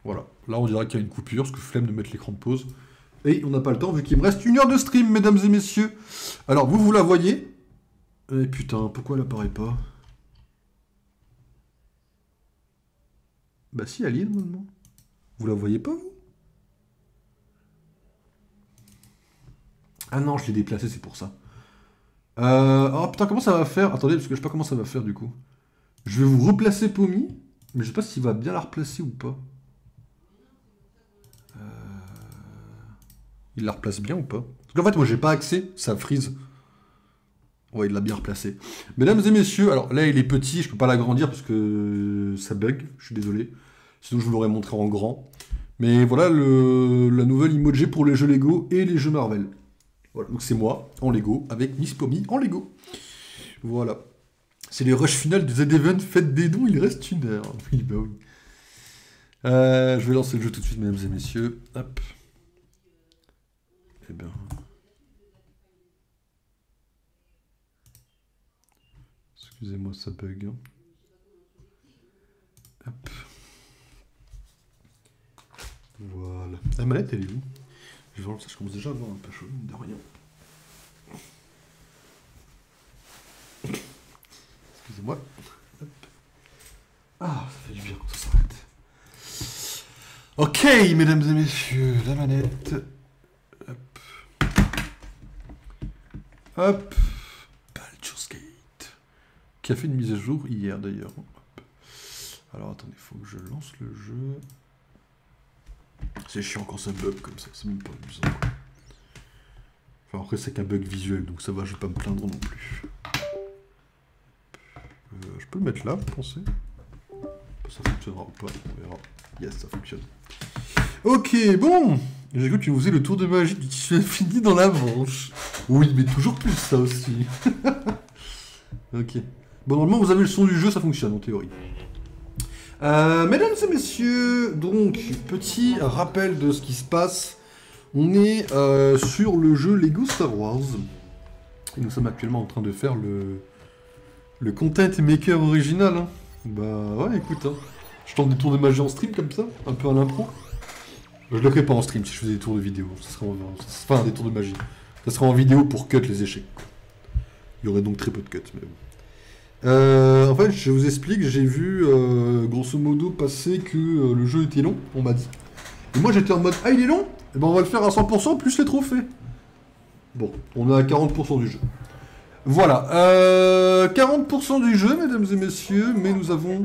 Voilà. Là, on dirait qu'il y a une coupure, parce que flemme de mettre l'écran de pause. Et on n'a pas le temps, vu qu'il me reste 1 heure de stream, mesdames et messieurs. Alors, vous la voyez? Eh putain, pourquoi elle apparaît pas? Bah si, elle y est, normalement. Vous la voyez pas, vous? Ah non, je l'ai déplacé, c'est pour ça. Oh putain, comment ça va faire? Attendez, parce que je sais pas comment ça va faire, du coup. Je vais vous replacer Pommy, mais je sais pas s'il va bien la replacer ou pas. Il la replace bien ou pas? Parce qu'en fait, moi, j'ai pas accès, ça freeze. Ouais, il l'a bien replacé. Mesdames et messieurs, alors là, il est petit, je peux pas l'agrandir parce que ça bug, je suis désolé. Sinon, je vous l'aurais montré en grand. Mais voilà la nouvelle emoji pour les jeux Lego et les jeux Marvel. Voilà, donc c'est moi, en Lego, avec Miss Pommy en Lego. Voilà. C'est les rushs finales de Z-Event, faites des dons, il reste 1 heure. Oui, bah oui. Je vais lancer le jeu tout de suite, mesdames et messieurs. Hop. Eh bien... Excusez-moi, ça bug. Hop. Voilà. La manette, elle est où? Je commence déjà à avoir un peu chaud, de rien. Excusez-moi. Hop. Ah, ça fait du bien quand ça s'arrête. Ok, mesdames et messieurs, la manette. Hop. Hop. Baldur's Gate. Qui a fait une mise à jour hier d'ailleurs. Alors attendez, il faut que je lance le jeu. C'est chiant quand ça bug comme ça, c'est même pas amusant. Enfin après c'est qu'un bug visuel, donc ça va, je vais pas me plaindre non plus. Je peux le mettre là, vous pensez? Ça fonctionnera ou pas, on verra. Yes, ça fonctionne. Ok, bon. J'ai cru que tu nous faisais le tour de magie du tissu infini dans la manche. Oui, mais toujours plus ça aussi. Ok. Bon, normalement vous avez le son du jeu, ça fonctionne en théorie. Mesdames et messieurs, donc, petit rappel de ce qui se passe. On est sur le jeu Lego Star Wars. Et nous sommes actuellement en train de faire le content maker original. Hein. Bah ouais, écoute, hein. Je tente des tours de magie en stream comme ça, un peu à l'impro. Je le ferai pas en stream si je faisais des tours de vidéo. Enfin, des tours de magie. Ça sera en vidéo pour cut les échecs. Il y aurait donc très peu de cuts, mais bon. En fait, je vous explique, j'ai vu grosso modo passer que le jeu était long, on m'a dit. Et moi j'étais en mode, ah il est long? Et ben on va le faire à 100% plus les trophées. Bon, on est à 40% du jeu. Voilà, 40% du jeu, mesdames et messieurs, mais nous avons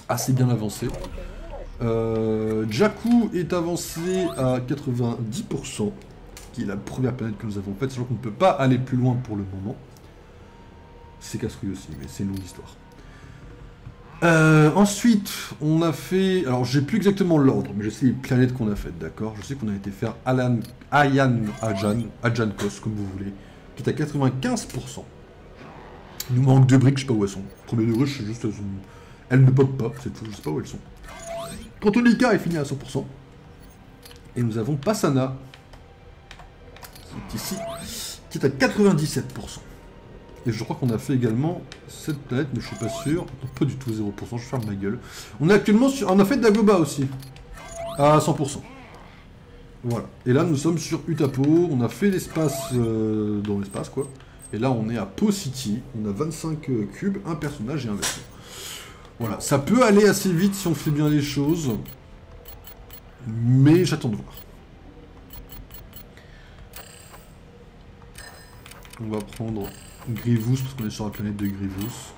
assez bien avancé. Jakku est avancé à 90%, qui est la première planète que nous avons faite, sachant qu'on ne peut pas aller plus loin pour le moment. C'est casse-couille aussi, mais c'est une longue histoire. Ensuite, on a fait... Alors, j'ai plus exactement l'ordre, mais je sais les planètes qu'on a faites, d'accord? Je sais qu'on a été faire Ayan Kos, comme vous voulez, qui est à 95%. Il nous manque 2 briques, je sais pas où elles sont. Premier degré, je sais juste... Elles ne pop pas, c'est tout, je sais pas où elles sont. Cantonica est fini à 100%. Et nous avons Passana, qui est ici, qui est à 97%. Et je crois qu'on a fait également cette planète, mais je suis pas sûr. Pas du tout 0%, je ferme ma gueule. On est actuellement sur... On a fait Dagobah aussi. À 100%. Voilà. Et là, nous sommes sur Utapo. On a fait l'espace dans l'espace, quoi. Et là, on est à Po City. On a 25 cubes, un personnage et un vaisseau. Voilà. Ça peut aller assez vite si on fait bien les choses. Mais j'attends de voir. On va prendre... Grievous, parce qu'on est sur la planète de Grievous.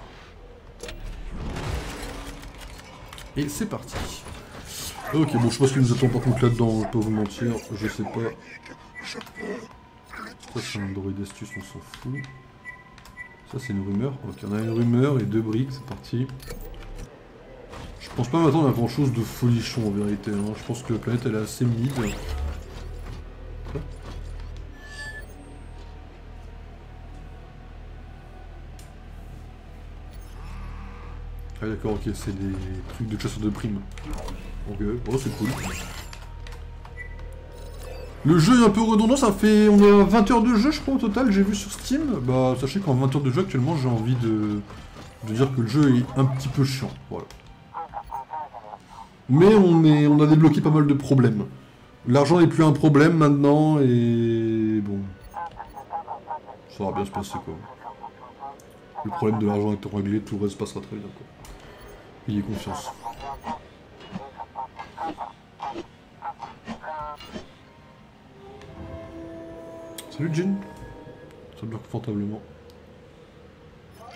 Et c'est parti. Ok, bon, je pense qu'il nous attend par contre là-dedans, je vais pas vous mentir, je sais pas. Ça, c'est un droïde astuce, on s'en fout. Ça, c'est une rumeur. Ok, on a une rumeur et 2 briques, c'est parti. Je pense pas m'attendre à grand chose de folichon en vérité. Hein. Je pense que la planète, elle est assez mid. Ah d'accord, ok, c'est des trucs de chasseur de primes. Ok, oh c'est cool. Le jeu est un peu redondant, ça fait... On est à 20 heures de jeu je crois au total, j'ai vu sur Steam. Bah sachez qu'en 20 heures de jeu actuellement j'ai envie de dire que le jeu est un petit peu chiant, voilà. Mais on a débloqué pas mal de problèmes. L'argent n'est plus un problème maintenant, et bon... Ça va bien se passer, quoi. Le problème de l'argent étant réglé, tout le reste passera très bien, quoi. Ayez confiance. Salut Jin. Ça dure confortablement.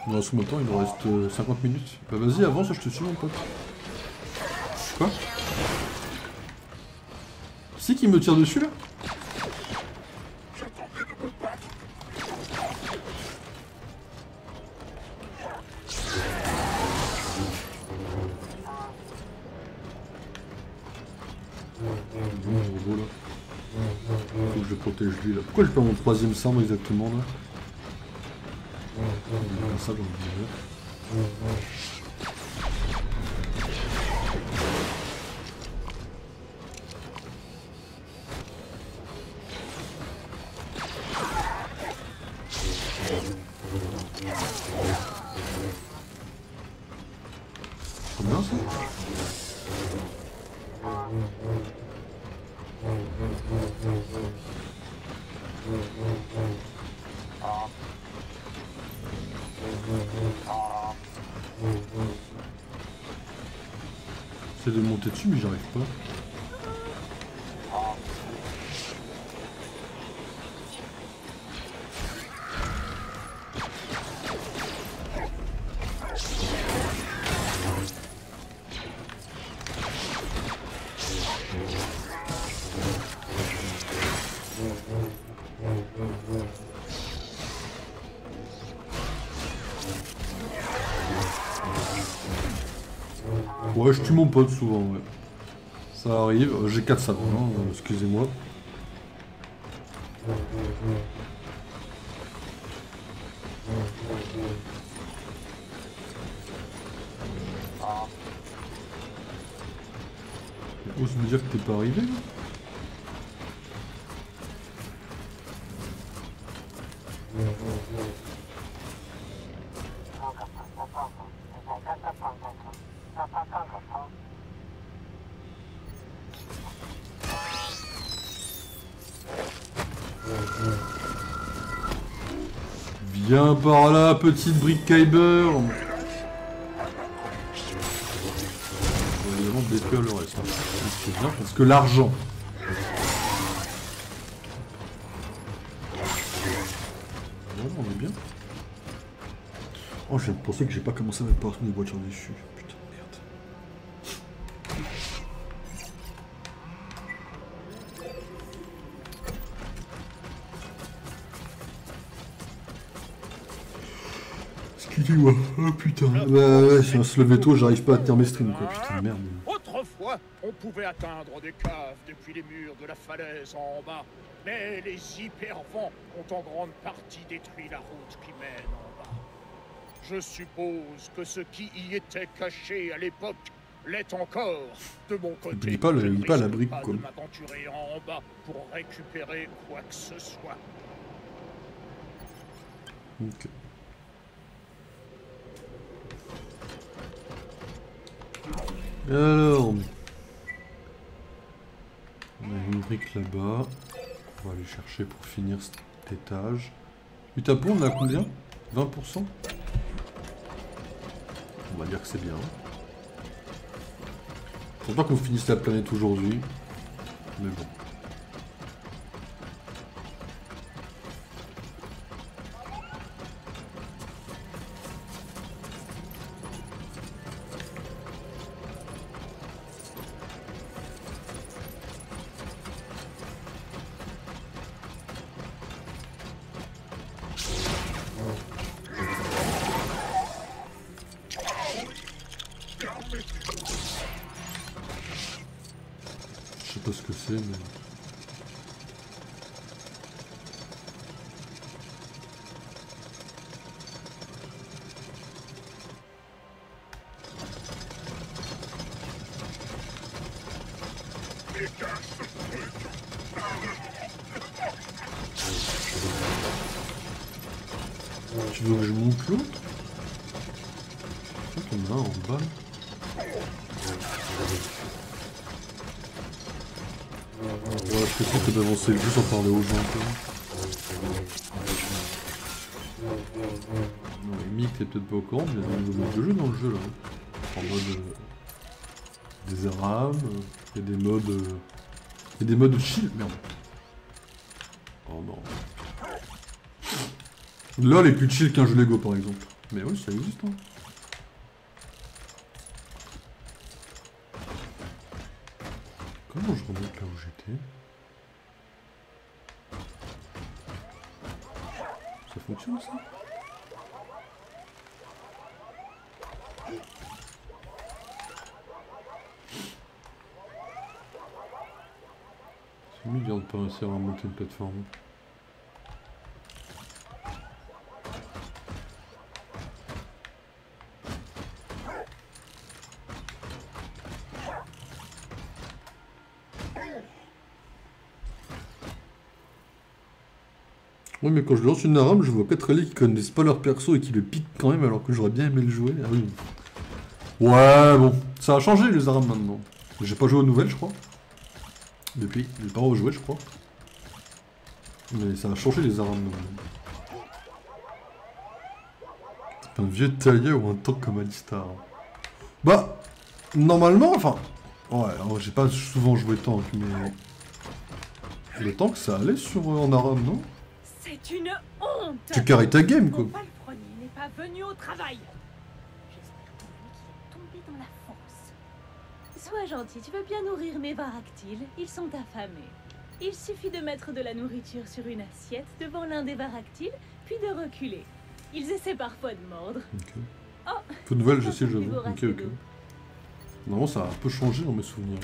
Il nous reste combien de temps? Il nous reste 50 minutes. Bah vas-y, avance, je te suis mon pote. Quoi? C'est qui me tire dessus là? Bon, gros là. Faut que je protège lui là. Pourquoi j'ai pas mon troisième sabre exactement là? Ça, j'en ai combien ça? J'essaie de monter dessus mais j'arrive pas. Ouais, je tue mon pote souvent, ouais. Ça arrive. J'ai 4 sabres, hein, excusez-moi. Ose me dire que t'es pas arrivé là? Viens par là, petite brique Kyber. On va évidemment détruire le reste. C'est bien parce que l'argent. Ouais, on est bien. Oh, je viens de penser que j'ai pas commencé à mettre partout des voitures déchues. Putain de merde. Excusez-moi. Oh putain. Bah ouais, si on se levait tôt, j'arrive pas à tenir mes streams quoi. Putain de merde. Autrefois, on pouvait atteindre des caves depuis les murs de la falaise en bas. Mais les hypervents ont en grande partie détruit la route qui mène en bas. Je suppose que ce qui y était caché à l'époque l'est encore. De mon côté, N'oublie pas la brique pas quoi. de m'aventurer en bas pour récupérer quoi que ce soit. Ok. Alors, on a une brique là-bas. On va aller chercher pour finir cet étage. Du tapon, on a combien? 20%? On va dire que c'est bien. Faut pas qu'on finisse la planète aujourd'hui. Mais bon. Je sais pas ce que c'est, mais... Tu veux que je monte l'autre? Je crois qu'on a un en bas. Peut-être que d'avancer le jeu sans parler aux gens, quoi. Non, Mick, t'es peut-être pas au courant, mais il y a des nouveaux modes de jeu dans le jeu, là. En mode... des ARAM, il y a des modes... il y a des modes chill, merde. Oh non. LOL est plus chill qu'un jeu Lego, par exemple. Mais oui, ça existe, hein. Comment je remonte là où j'étais? Ça fonctionne, ça? C'est humiliant de pas réussir à remonter une plateforme. Oui, mais quand je lance une ARAM, je vois 4 alliés qui connaissent pas leur perso et qui le piquent quand même alors que j'aurais bien aimé le jouer. Ah oui. Ouais, bon. Ça a changé les ARAM maintenant. J'ai pas joué aux nouvelles, je crois. Depuis. J'ai pas rejoué, je crois. Mais ça a changé les ARAM maintenant. C'est un vieux tailleur ou un tank comme Alistar. Bah, normalement, enfin... Ouais, j'ai pas souvent joué tank, mais... Le tank, ça allait sur en ARAM, non? C'est une honte. Tu carries ta game, quoi. Mon palefrenier n'est pas venu au travail. J'espère pour lui qu'il est tombé dans la fosse. Sois gentil, tu veux bien nourrir mes varactiles? Ils sont affamés. Il suffit de mettre de la nourriture sur une assiette devant l'un des varactiles, puis de reculer. Ils essaient parfois de mordre. Ok. Oh, Peu de nouvelles, je sais, plus j'avoue. beau Ok, reste ok. d'eau. Normalement, ça a un peu changé dans mes souvenirs.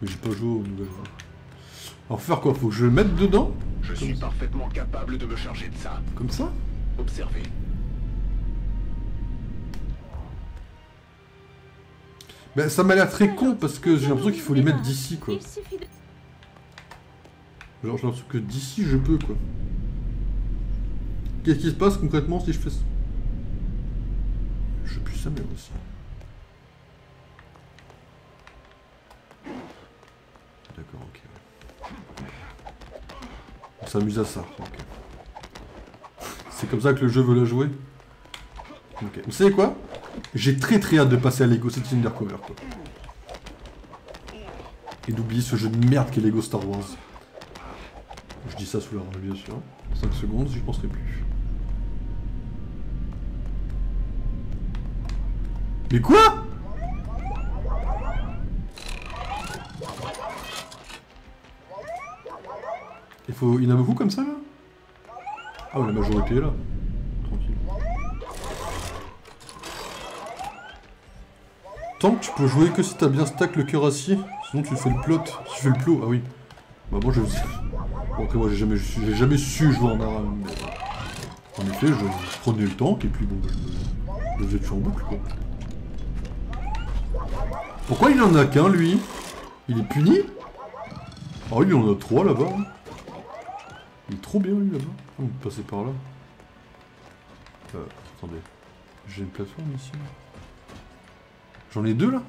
Mais j'ai pas joué aux nouvelles. Alors, faire quoi? Faut que je le mette dedans? Je suis parfaitement capable de me charger de ça. Comme ça? Observez. Ben, ça m'a l'air très con parce que j'ai l'impression qu'il faut les mettre d'ici, quoi. Il suffit de... Genre, j'ai l'impression que d'ici, je peux, quoi. Qu'est-ce qui se passe concrètement si je fais ça? Je pue sa mère aussi. D'accord, ok. On s'amuse à ça, ok. C'est comme ça que le jeu veut la jouer? Ok. Vous savez quoi? J'ai très hâte de passer à Lego City Undercover, quoi. Et d'oublier ce jeu de merde qu'est Lego Star Wars. Je dis ça sous la revue, bien sûr. 5 secondes, j'y penserai plus. Mais quoi? Il y en a beaucoup comme ça, là? Ah, ouais, la majorité est là. Tranquille. Tant que tu peux jouer que si t'as bien stack le cœur acier, sinon tu fais le plot. Tu fais le plot, ah oui. Bah moi je... Bon, après moi j'ai jamais su jouer en ARAM, mais... En effet, je prenais le tank et puis bon, je le faisais toujours en boucle, quoi. Pourquoi il en a qu'un, lui? Il est puni? Oh, il en a 3 là-bas. Il est trop bien, lui, là-bas. On peut passer par là. Attendez. J'ai une plateforme ici. J'en ai 2, là?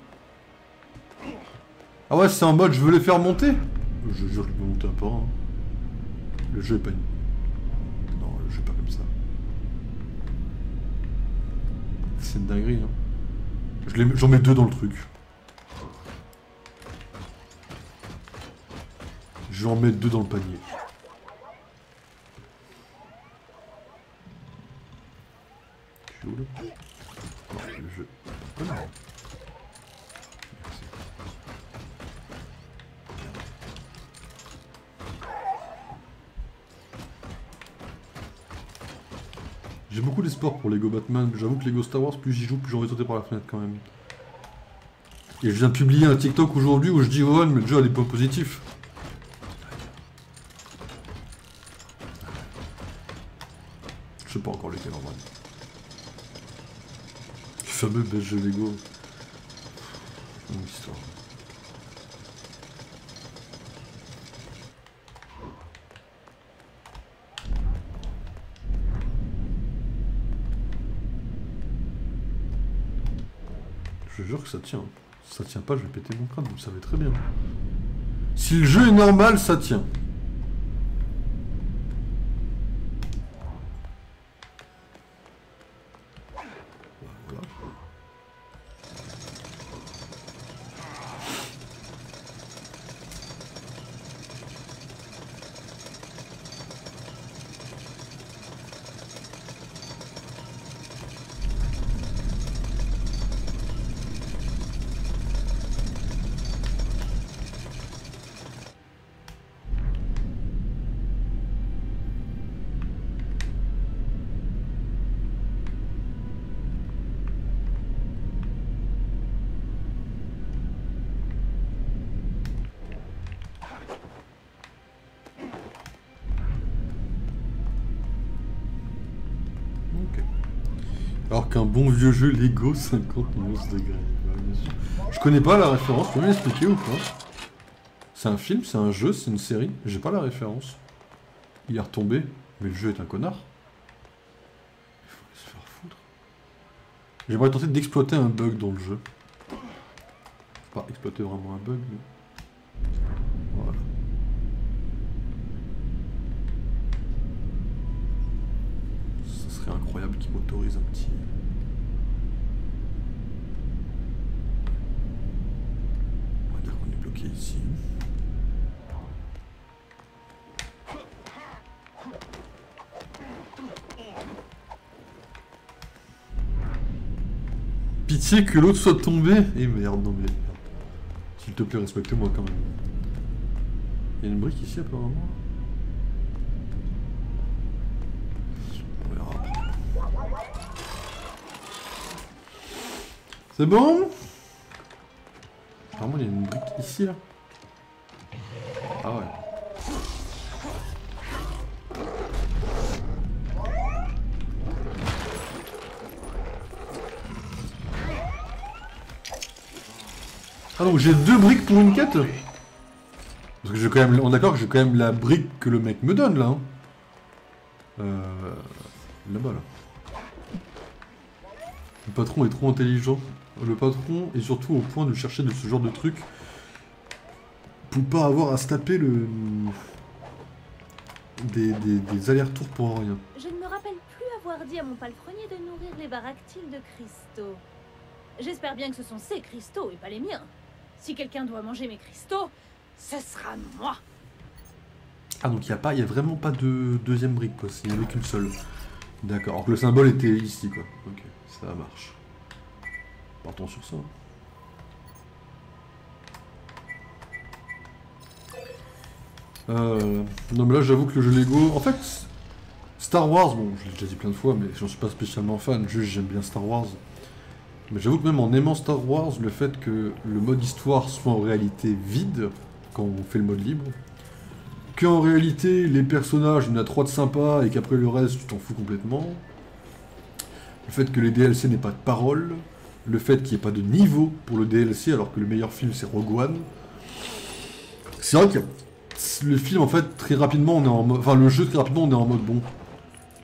Ah ouais, c'est en mode, je veux les faire monter? Je jure que je peux monter un par un. Le jeu est pas... Non, le jeu est pas comme ça. C'est une dinguerie, hein. J'en mets 2 dans le truc. Je vais en mettre 2 dans le panier. Je suis où, là? Non, le jeu... Oh non. J'ai beaucoup d'espoir pour Lego Batman, j'avoue que Lego Star Wars, plus j'y joue, plus j'ai envie de sauter par la fenêtre quand même. Et je viens de publier un TikTok aujourd'hui où je dis ouais, mais le jeu a des points positifs. Je sais pas encore lesquels en vrai. Le fameux best jeu Lego. Longue histoire. Je jure que ça tient. Si ça tient pas, je vais péter mon crâne, vous le savez très bien. Si le jeu est normal, ça tient. Voilà. Ok. Alors qu'un bon vieux jeu Lego 50 monstres degrés. Ouais, bien sûr. Je connais pas la référence, tu peux m'expliquer ou pas? C'est un film, c'est un jeu, c'est une série? J'ai pas la référence. Il est retombé, mais le jeu est un connard. Il faut se faire foutre. J'aimerais tenter d'exploiter un bug dans le jeu. Pas exploiter vraiment un bug, mais... Voilà. Ce serait incroyable qu'il m'autorise un petit... On va dire qu'on est bloqué ici. Pitié que l'autre soit tombé. Eh merde, non mais... S'il te plaît, respecte-moi quand même. Il y a une brique ici apparemment. On verra. C'est bon? Apparemment il y a une brique ici là. Ah ouais. Ah donc j'ai 2 briques pour une quête? Parce que j'ai quand même... On est d'accord que j'ai quand même la brique que le mec me donne là. Hein. Là-bas là. Le patron est trop intelligent. Le patron est surtout au point de chercher de ce genre de truc pour pas avoir à se taper le... des allers-retours pour rien. Je ne me rappelle plus avoir dit à mon palefrenier de nourrir les baractiles de cristaux. J'espère bien que ce sont ces cristaux et pas les miens. Si quelqu'un doit manger mes cristaux, ce sera moi. Ah donc il y a vraiment pas de deuxième brique quoi, il n'y en avait qu'une seule. D'accord, alors que le symbole était ici quoi. Ok, ça marche. Partons sur ça. Non mais là j'avoue que le jeu Lego... En fait, Star Wars, bon je l'ai déjà dit plein de fois mais j'en suis pas spécialement fan, juste j'aime bien Star Wars. Mais j'avoue que même en aimant Star Wars, le fait que le mode histoire soit en réalité vide, quand on fait le mode libre, qu'en réalité les personnages, il y en a 3 de sympas et qu'après le reste tu t'en fous complètement, le fait que les DLC n'aient pas de parole, le fait qu'il n'y ait pas de niveau pour le DLC alors que le meilleur film c'est Rogue One, c'est vrai que le film en fait très rapidement on est en mode, enfin le jeu très rapidement on est en mode bon,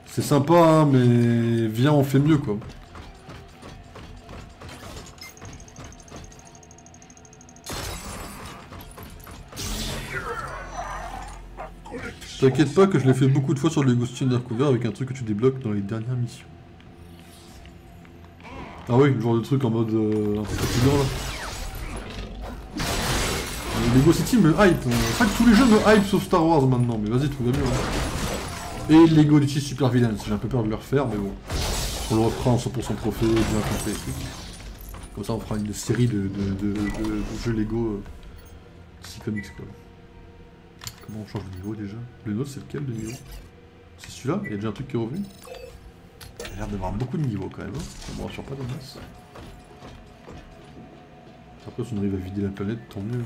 c'est sympa hein, mais viens on fait mieux quoi. T'inquiète pas que je l'ai fait beaucoup de fois sur les Ghost Undercover avec un truc que tu débloques dans les dernières missions. Ah oui, le genre de truc en mode un peu fatigant là. Lego City me hype. En fait tous les jeux me hype sauf Star Wars maintenant, mais vas-y tout va mieux. Hein. Et Lego City Super Villains, j'ai un peu peur de le refaire, mais bon. On le refera en 100% trophée, bien complet. Comme ça on fera une série de jeux Lego DC Comics quoi. Comment on change de niveau déjà? Le nôtre c'est lequel de niveau? C'est celui-là? Il y a déjà un truc qui est revenu? Il a l'air d'avoir beaucoup de niveaux quand même, hein. Ça me rassure pas de masse. Après si on arrive à vider la planète, tant mieux. Hein.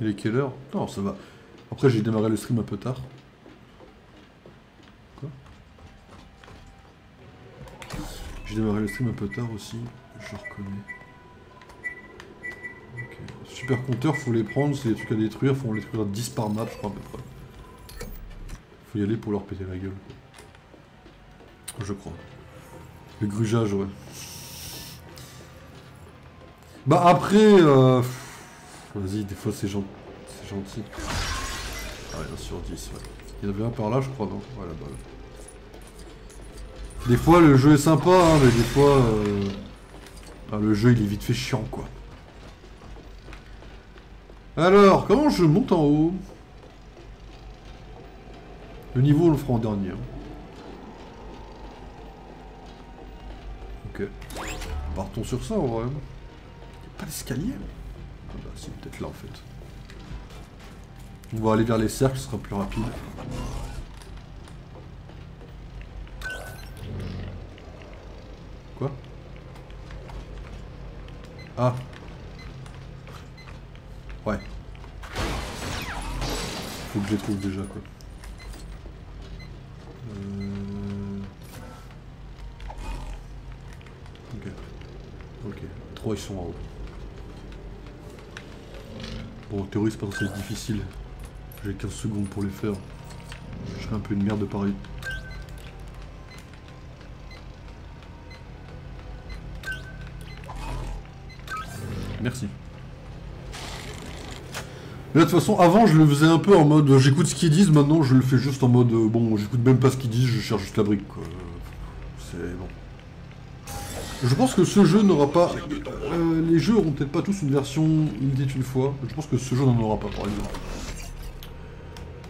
Il est quelle heure? Non ça va. Après j'ai démarré le stream un peu tard. Quoi? J'ai démarré le stream un peu tard aussi, je reconnais. Super compteur, faut les prendre, c'est des trucs à détruire, faut en détruire 10 par map, je crois à peu près. Faut y aller pour leur péter la gueule. Quoi. Je crois. Le grugeage, ouais. Bah après, vas-y, des fois c'est gentil. Ah ouais, 1 sur 10, ouais. Il y en avait un par là, je crois, non? Ouais, là-bas. Des fois, le jeu est sympa, hein, mais des fois... le jeu, il est vite fait chiant, quoi. Alors, comment je monte en haut? Le niveau, on le fera en dernier. Hein. Ok. Partons sur ça, en vrai. Pas d'escalier? Ah bah, c'est peut-être là, en fait. On va aller vers les cercles, ce sera plus rapide. Quoi? Ah. Ouais. Faut que je les trouve déjà, quoi. Ok. Ok. 3 ils sont en haut. Bon, en théorie, c'est pas censé être difficile. J'ai 15 secondes pour les faire. Je serais un peu une merde de pareil. Merci. Mais là, de toute façon, avant, je le faisais un peu en mode j'écoute ce qu'ils disent, maintenant je le fais juste en mode bon, j'écoute même pas ce qu'ils disent, je cherche juste la brique, quoi. C'est bon. Je pense que ce jeu n'aura pas... les jeux auront peut-être pas tous une version il était une fois. Je pense que ce jeu n'en aura pas, par exemple.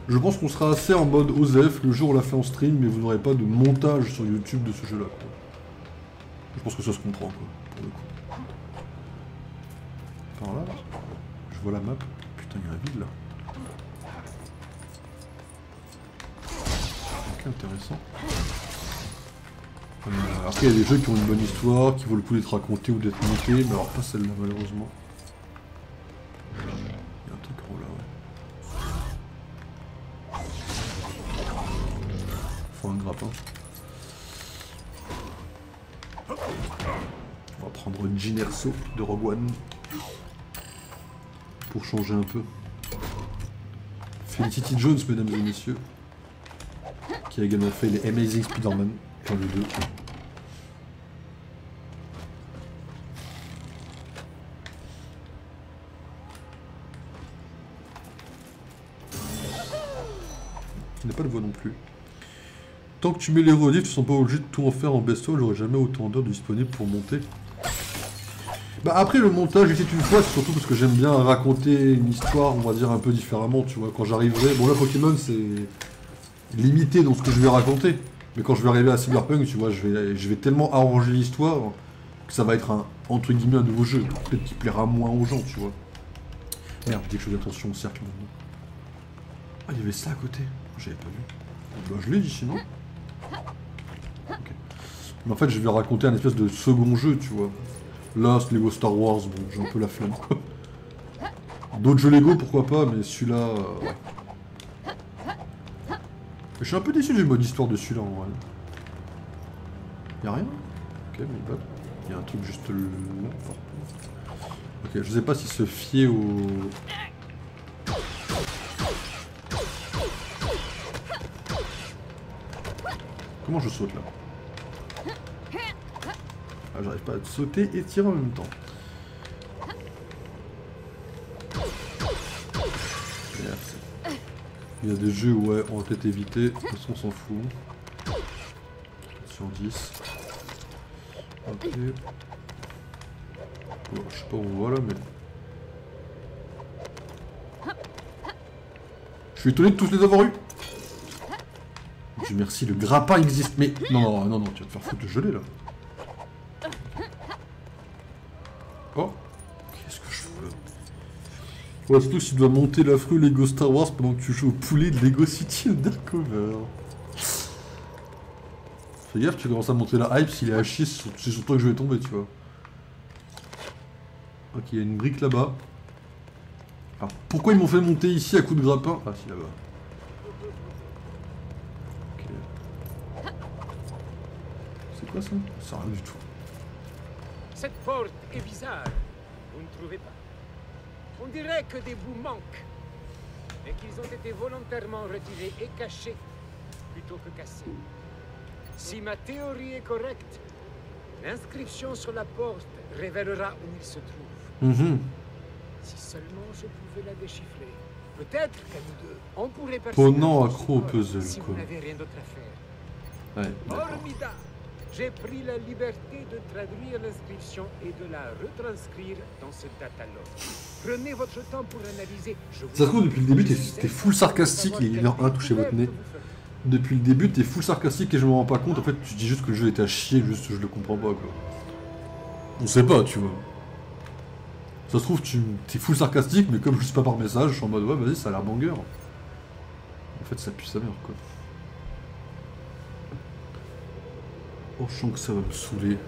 Je pense qu'on sera assez en mode OZEF, le jeu on l'a fait en stream, mais vous n'aurez pas de montage sur YouTube de ce jeu-là, quoi. Je pense que ça se comprend, quoi, pour le coup. Par là, je vois la map. Putain, il y a un vide, là. Ok, intéressant. Après, il y a des jeux qui ont une bonne histoire, qui vaut le coup d'être racontés ou d'être montés, mais alors pas celle-là, malheureusement. Il y a un truc en haut là, ouais. Faut un grappin. On va prendre Jinerso de Rogue One. Pour changer un peu. Felicity Jones, mesdames et messieurs. Qui a également fait les Amazing Spider-Man. Enfin, les deux. Il n'a pas de voix non plus. Tant que tu mets les rediffs, tu ne sens pas obligé de tout en faire en best-of, j'aurais jamais autant d'heures disponibles pour monter. Bah après le montage était une fois, c'est surtout parce que j'aime bien raconter une histoire, on va dire un peu différemment, tu vois, quand j'arriverai... Bon là Pokémon c'est limité dans ce que je vais raconter, mais quand je vais arriver à Cyberpunk, tu vois, je vais tellement arranger l'histoire que ça va être un, entre guillemets, un nouveau jeu, peut-être qu'il plaira moins aux gens, tu vois. Merde, dès que je fais attention au cercle maintenant. Ah, il y avait ça à côté, j'avais pas vu. Bah je l'ai dit sinon. Ok. Mais en fait je vais raconter un espèce de second jeu, tu vois. Là, ce Lego Star Wars, bon, j'ai un peu la flamme, quoi. D'autres jeux Lego, pourquoi pas, mais celui-là, ouais. Je suis un peu déçu du mode histoire de celui-là, en vrai. Y'a rien? Ok, mais bah, il y a un truc juste là. Ok, je sais pas si se fier au... Comment je saute, là? Ah, j'arrive pas à sauter et tirer en même temps. Merci. Il y a des jeux où ouais, on va peut-être éviter, de toute façon on s'en fout. Sur 10. Ok. Bon, je sais pas où on va là, mais... Je suis étonné de tous les avoir eu. Dieu merci, le grappin existe, mais... Non, non, non, tu vas te faire foutre de geler là. Oh, qu'est-ce que je fous là? Ouais, surtout que tu dois monter l'affreux Lego Star Wars pendant que tu joues au poulet de Lego City Undercover. Fais gaffe, tu commences à monter la hype, s'il est à chier, c'est sur toi que je vais tomber, tu vois. Ok, il y a une brique là-bas. Alors, pourquoi ils m'ont fait monter ici à coup de grappin? Ah, si, là-bas. Ok. C'est quoi ça? Ça rien du tout. Cette porte est bizarre, vous ne trouvez pas? On dirait que des bouts manquent, et qu'ils ont été volontairement retirés et cachés, plutôt que cassés. Si ma théorie est correcte, l'inscription sur la porte révélera où il se trouve. Si seulement je pouvais la déchiffrer. Peut-être qu'à nous deux, on pourrait passer... Ponant accro au puzzle, si quoi. vous n'avez rien d'autre à faire. Ouais, d'accord. Hormida, j'ai pris la liberté de traduire l'inscription et de la retranscrire dans ce datalogue. Prenez votre temps pour analyser. Je vous... Ça se trouve, depuis le début, t'es full sarcastique et il y a un touché votre nez. Depuis le début, t'es full sarcastique et je me rends pas compte. En fait, tu dis juste que le jeu était à chier, juste je le comprends pas, quoi. On sait pas, tu vois. Ça se trouve, t'es full sarcastique, mais comme je sais pas par message, je suis en mode ouais, vas-y, ça a l'air banger. En fait, ça pue sa mère, quoi. Oh, je sens que ça va me saouler.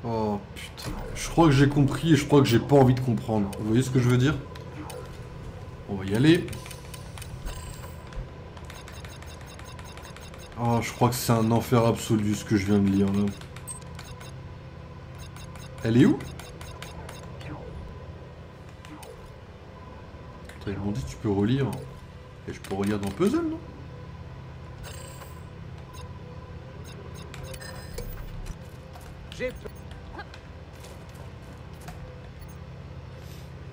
Oh putain, je crois que j'ai compris et je crois que j'ai pas envie de comprendre. Vous voyez ce que je veux dire? On va y aller. Oh, je crois que c'est un enfer absolu ce que je viens de lire là. Elle est où? Ils m'ont dit tu peux relire. Et je peux relire dans Puzzle, non?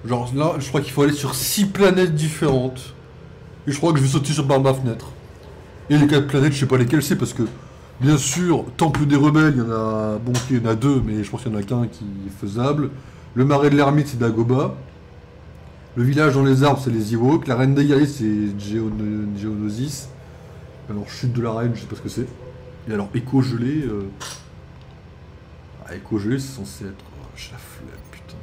Genre là, je crois qu'il faut aller sur 6 planètes différentes. Et je crois que je vais sauter sur par ma fenêtre. Et les 4 planètes, je sais pas lesquelles c'est parce que, bien sûr, Temple des Rebelles, il y en a... Bon, il y en a 2, mais je pense qu'il y en a qu'un qui est faisable. Le Marais de l'Ermite, c'est Dagobah. Le village dans les arbres, c'est les Ewoks. La Reine des Guerriers, c'est Geonosis. Alors, Chute de la Reine, je sais pas ce que c'est. Et alors, Écho gelé... Ah, Écho gelé, c'est censé être... Oh, j'ai la flemme, putain.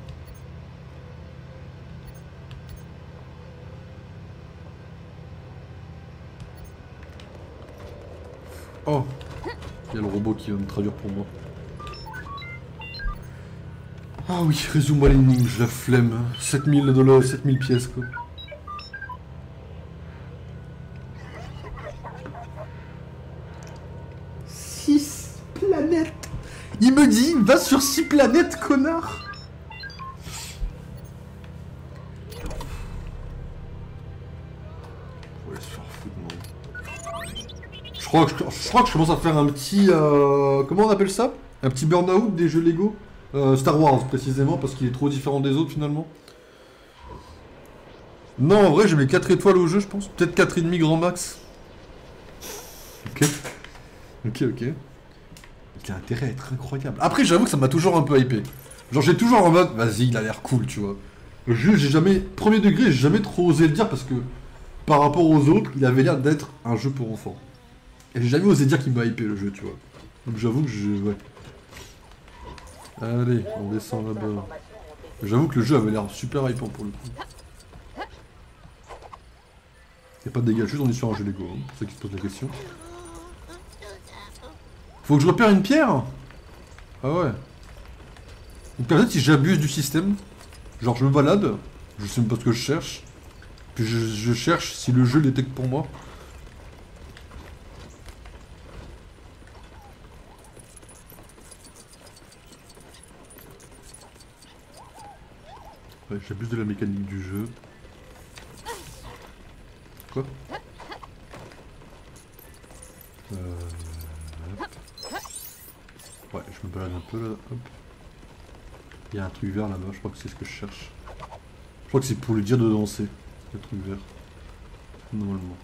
Oh, il y a le robot qui va me traduire pour moi. Ah oui, résume-moi l'énigme, j'ai la flemme. 7000 $, 7000 pièces quoi. Six planètes. Il me dit, va sur 6 planètes, connard. Ouais, se faire foutre, non. Je crois que je commence à faire un petit... comment on appelle ça? Un petit burn-out des jeux Lego Star Wars, précisément, parce qu'il est trop différent des autres, finalement. Non, en vrai, j'ai mis 4 étoiles au jeu, je pense. Peut-être 4,5 grand max. Ok. Ok. Il a intérêt à être incroyable. Après, j'avoue que ça m'a toujours un peu hypé. Genre, j'ai toujours en mode, vas-y, il a l'air cool, tu vois. Le jeu, j'ai jamais... Premier degré, j'ai jamais trop osé le dire, parce que, par rapport aux autres, il avait l'air d'être un jeu pour enfants. Et j'ai jamais osé dire qu'il m'a hypé, le jeu, tu vois. Donc j'avoue que je... Ouais. Allez, on descend là-bas. J'avoue que le jeu avait l'air super hypant pour le coup. Y'a pas de dégâts, juste on est sur un jeu Lego, hein, pour ceux qui se posent la question. Faut que je repère une pierre? Ah ouais. Donc peut-être si j'abuse du système, genre je me balade, je sais même pas ce que je cherche, puis je cherche si le jeu détecte pour moi. Ouais, j'abuse de la mécanique du jeu. Quoi? Ouais, je me balade un peu là. Hop. Il y a un truc vert là-bas, je crois que c'est ce que je cherche. Je crois que c'est pour lui dire de danser, le truc vert. Normalement.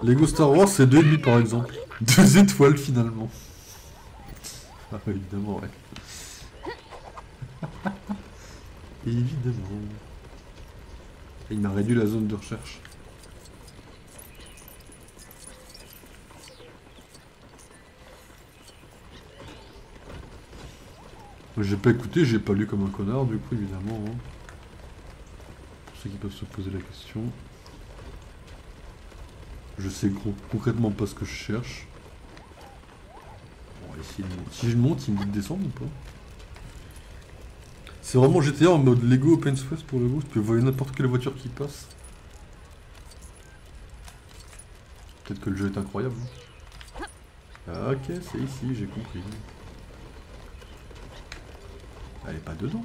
Lego Star Wars, c'est 2,5 par exemple. 2 étoiles finalement. Ah, évidemment, ouais. Évidemment. Et il m'a réduit la zone de recherche. J'ai pas écouté, j'ai pas lu comme un connard, du coup, évidemment. Hein. Pour ceux qui peuvent se poser la question. Je sais concrètement pas ce que je cherche. Bon, si je monte, il me dit de descendre ou pas? C'est vraiment GTA en mode Lego Open Space pour le coup, tu peux voler n'importe quelle voiture qui passe. Peut-être que le jeu est incroyable. Ah, ok, c'est ici, j'ai compris. Elle est pas dedans.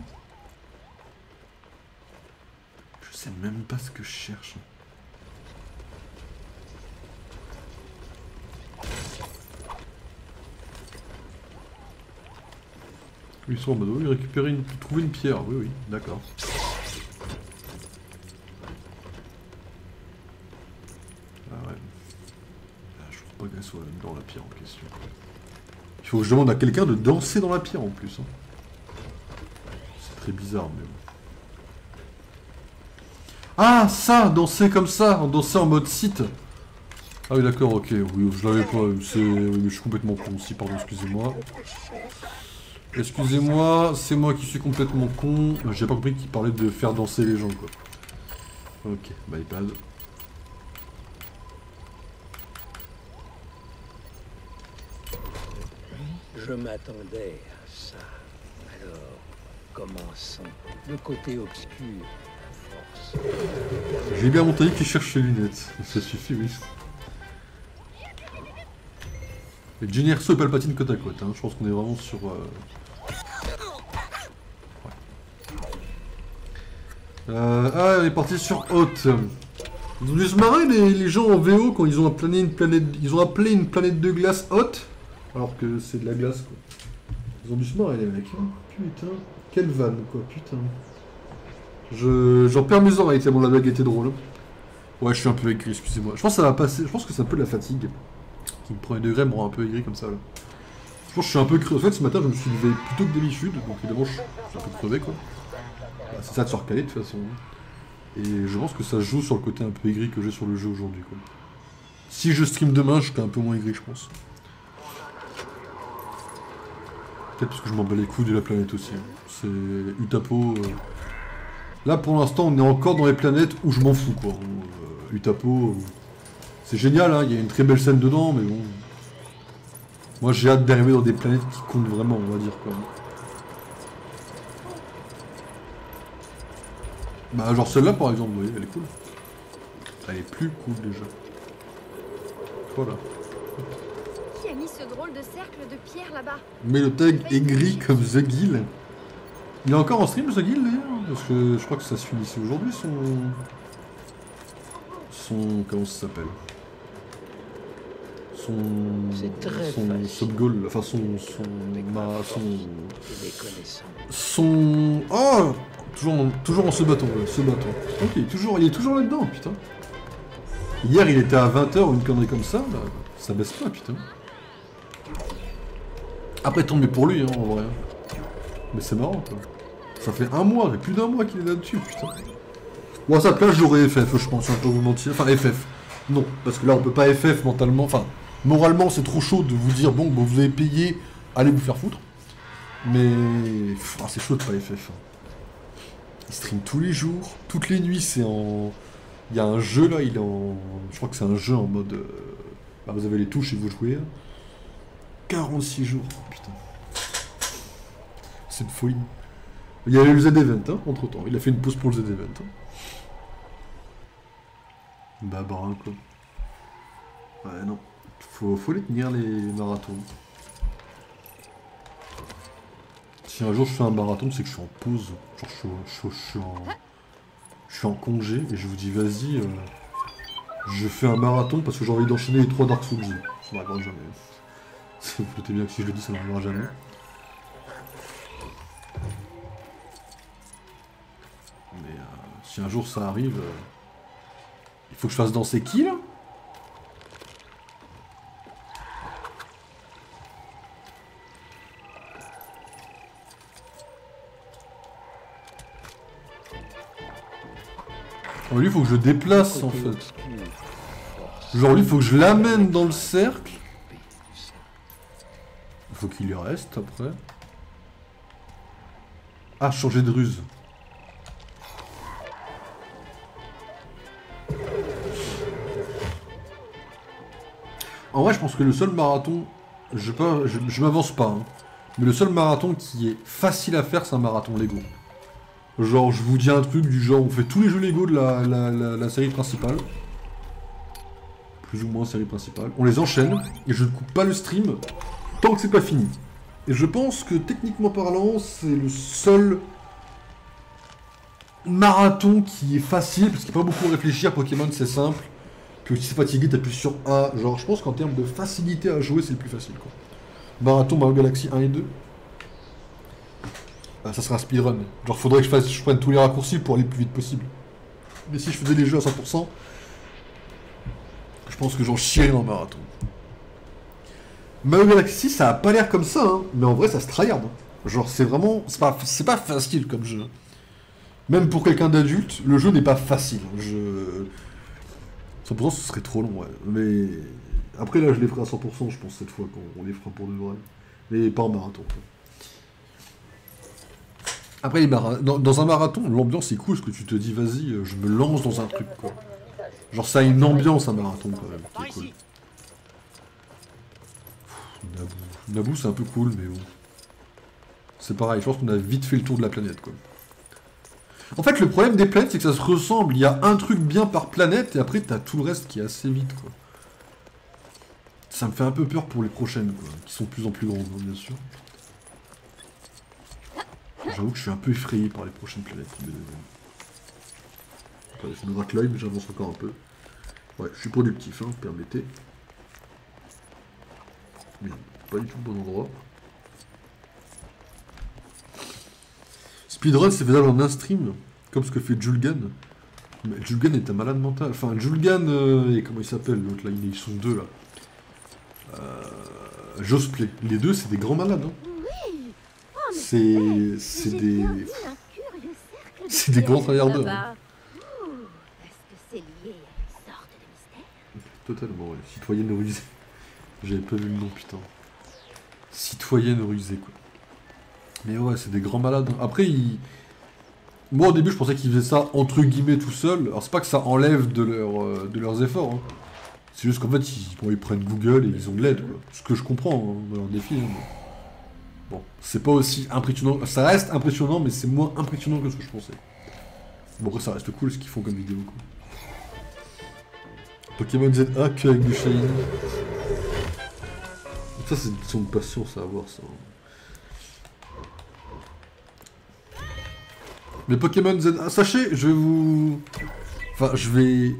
Je sais même pas ce que je cherche. Ils sont en mode, oui, récupérer une... trouver une pierre, oui, oui, d'accord. Ah ouais. Ah, je trouve pas qu'elle soit dans la pierre en question. Il faut que je demande à quelqu'un de danser dans la pierre en plus. Hein. C'est très bizarre, mais bon. Ah, ça, danser comme ça, danser en mode site. Ah oui, d'accord, ok, oui, je l'avais pas, oui, je suis complètement con aussi, pardon, excusez-moi. Excusez-moi, c'est moi qui suis complètement con. J'ai pas compris qu'il parlait de faire danser les gens, quoi. Ok, my bad. Je m'attendais à ça. Alors, commençons. Le côté obscur, à force. J'ai bien monté qui cherche ses lunettes. Ça suffit, oui. Et Ginny Erso et Palpatine côte à côte, hein. Je pense qu'on est vraiment sur... Ah, on est parti sur Haute. Ils ont dû se marrer les gens en VO quand ils ont appelé une planète. Ils ont appelé une planète de glace Haute, alors que c'est de la glace quoi. Ils ont dû se marrer les mecs. Hein. Putain, quelle vanne quoi, putain. J'en perds mes oreilles tellement la blague était drôle. Ouais, je suis un peu aigri, excusez-moi. Je pense que ça va passer. Je pense que c'est un peu la fatigue qui me prend un degré, me rend un peu aigri comme ça là. Je pense que je suis un peu creux. En fait, ce matin, je me suis levé plus tôt que d'habitude, donc évidemment, je suis un peu crevé quoi. Bah, c'est ça de se recaler de toute façon. Et je pense que ça joue sur le côté un peu aigri que j'ai sur le jeu aujourd'hui. Si je stream demain, je serai un peu moins aigri, je pense. Peut-être parce que je m'en bats les couilles de la planète aussi. C'est Utapo. Là pour l'instant, on est encore dans les planètes où je m'en fous quoi. Utapo, c'est génial, hein, il y a une très belle scène dedans, mais bon. Moi j'ai hâte d'arriver dans des planètes qui comptent vraiment, on va dire quoi. Bah genre celle-là par exemple, vous voyez, elle est cool. Elle est plus cool déjà. Voilà. Qui a mis ce drôle de cercle de pierre là-bas? Mais le tag est gris comme The Guild. Il est encore en stream The Guild d'ailleurs? Parce que je crois que ça se finissait aujourd'hui son... Comment ça s'appelle? Son sub-goal, enfin son... Oh! Toujours en ce bâton, ce bâton. Ok, il est toujours là-dedans, putain. Hier, il était à 20h ou une connerie comme ça, bah, ça baisse pas, putain. Après, tant mieux pour lui, hein, en vrai. Mais c'est marrant, quoi. Ça fait un mois, plus d'un mois qu'il est là-dessus, putain. Bon, à sa place, j'aurais FF, je pense, je peux vous mentir. Enfin, FF. Non, parce que là, on peut pas FF mentalement. Enfin, moralement, c'est trop chaud de vous dire, bon, vous avez payé, allez vous faire foutre. Mais... c'est chaud de pas FF. Il stream tous les jours, toutes les nuits, c'est en... Il y a un jeu là, il est en... Je crois que c'est un jeu en mode... Bah, vous avez les touches et vous jouez. 46 jours, putain. C'est une folie. Il y avait le Z-Event, hein, entre temps. Il a fait une pause pour le Z-Event. Hein. Bah, brun, quoi. Ouais, non. Faut les tenir, les marathons. Si un jour je fais un marathon, c'est que je suis en pause. Genre, je suis en congé et je vous dis, vas-y, je fais un marathon parce que j'ai envie d'enchaîner les 3 Dark Souls. Ça n'arrivera jamais. Vous doutez bien que si je le dis, ça n'arrivera jamais. Mais si un jour ça arrive, il faut que je fasse danser qui là? Lui, il faut que je le déplace en fait. Genre, lui, il faut que je l'amène dans le cercle. Il faut qu'il y reste après. Ah, changer de ruse. En vrai, je pense que le seul marathon... Je m'avance pas, hein, mais le seul marathon qui est facile à faire, c'est un marathon Lego. Genre, je vous dis un truc du genre, on fait tous les jeux Lego de la série principale. Plus ou moins série principale. On les enchaîne, et je ne coupe pas le stream tant que c'est pas fini. Et je pense que techniquement parlant, c'est le seul marathon qui est facile, parce qu'il n'y a pas beaucoup à réfléchir. Pokémon, c'est simple. Que si c'est fatigué, t'appuies sur A. Genre, je pense qu'en termes de facilité à jouer, c'est le plus facile, quoi. Marathon, Mario Galaxy 1 et 2. Ça sera un speedrun. Genre, faudrait que je prenne tous les raccourcis pour aller le plus vite possible. Mais si je faisais les jeux à 100%, je pense que j'en chierais dans le marathon. Mario Galaxy, ça a pas l'air comme ça, hein, mais en vrai, ça se tryhard. Genre, c'est vraiment... C'est pas facile comme jeu. Même pour quelqu'un d'adulte, le jeu n'est pas facile. 100% ce serait trop long, ouais. Mais... Après, là, je les ferai à 100%, je pense, cette fois, quand on les fera pour de vrai. Mais pas en marathon, quoi. Après, dans un marathon, l'ambiance est cool, parce que tu te dis, vas-y, je me lance dans un truc, quoi. Genre, ça a une ambiance, un marathon, quand même, qui est cool. Naboo, c'est un peu cool, mais bon. C'est pareil, je pense qu'on a vite fait le tour de la planète, quoi. En fait, le problème des planètes, c'est que ça se ressemble. Il y a un truc bien par planète, et après, t'as tout le reste qui est assez vite, quoi. Ça me fait un peu peur pour les prochaines, quoi. Qui sont de plus en plus grandes, hein, bien sûr. J'avoue que je suis un peu effrayé par les prochaines planètes. Attendez, je me gratte l'œil, mais j'avance encore un peu. Ouais, je suis productif, hein, permettez. Merde, pas du tout le bon endroit. Speedrun, c'est faisable en un stream, comme ce que fait Julgan. Mais Julgan est un malade mental. Enfin, Julgan et comment il s'appelle l'autre là, ils sont deux là. Josplay. Les deux, c'est des grands malades. Hein. C'est des... C'est des grands tryharders. Hein. Est-ce que c'est lié à une sorte de mystère? Totalement, ouais. Citoyenne rusée. J'avais pas vu le nom, putain. Citoyenne rusée, quoi. Mais ouais, c'est des grands malades. Après, moi, au début, je pensais qu'ils faisaient ça, entre guillemets, tout seuls. Alors, c'est pas que ça enlève de leurs efforts. Hein. C'est juste qu'en fait, ils prennent Google et ils ont de l'aide, quoi. Ce que je comprends hein, dans leur défi. Hein, mais... Bon, c'est pas aussi impressionnant. Ça reste impressionnant, mais c'est moins impressionnant que ce que je pensais. Bon, après, ça reste cool ce qu'ils font comme vidéo, quoi. Pokémon ZA que avec du shiny. Ça, c'est une question de patience à avoir, ça. Mais Pokémon ZA... Sachez, je vais vous... Enfin, je vais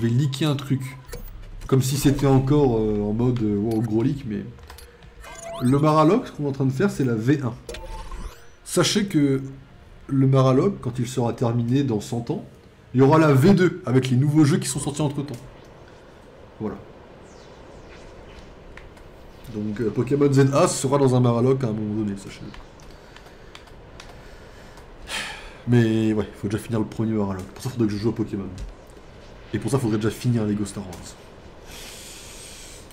leaker un truc. Comme si c'était encore en mode wow, gros leak, mais... Le Maraloc, ce qu'on est en train de faire, c'est la V1. Sachez que le Maraloc, quand il sera terminé dans 100 ans, il y aura la V2, avec les nouveaux jeux qui sont sortis entre-temps. Voilà. Donc Pokémon ZA sera dans un Maraloc à un moment donné, sachez-le. Mais ouais, il faut déjà finir le premier Maraloc. Pour ça, il faudrait que je joue à Pokémon. Et pour ça, il faudrait déjà finir Lego Star Wars.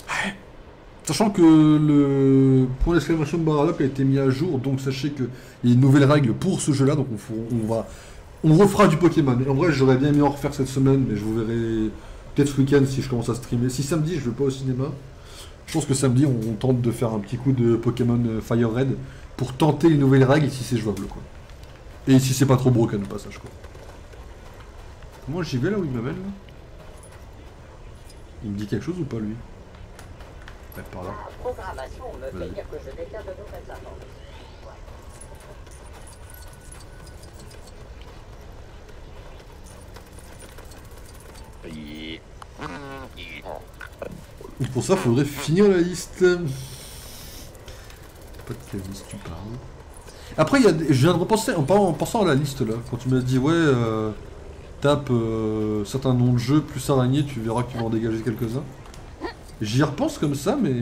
Ouais. Sachant que le point d'exclamation de Maraloc a été mis à jour, donc sachez qu'il y a une nouvelle règle pour ce jeu-là, donc on refera du Pokémon. Et en vrai, j'aurais bien aimé en refaire cette semaine, mais je vous verrai peut-être ce week-end si je commence à streamer. Si samedi, je vais pas au cinéma, je pense que samedi, on tente de faire un petit coup de Pokémon Fire Red pour tenter les nouvelles règles si c'est jouable, quoi. Et si c'est pas trop broken au passage, quoi. Comment j'y vais là où il m'amène là? Il me dit quelque chose ou pas lui? Ouais, par là. Programmation me fait dire que je détiens de nouvelles informations. Et pour ça, faudrait finir la liste. Pas de quelle liste tu parles. Après, je viens de repenser, en pensant à la liste là, quand tu m'as dit, ouais, tape certains noms de jeux plus araignées, tu verras que tu vas en dégager quelques-uns. J'y repense comme ça, mais...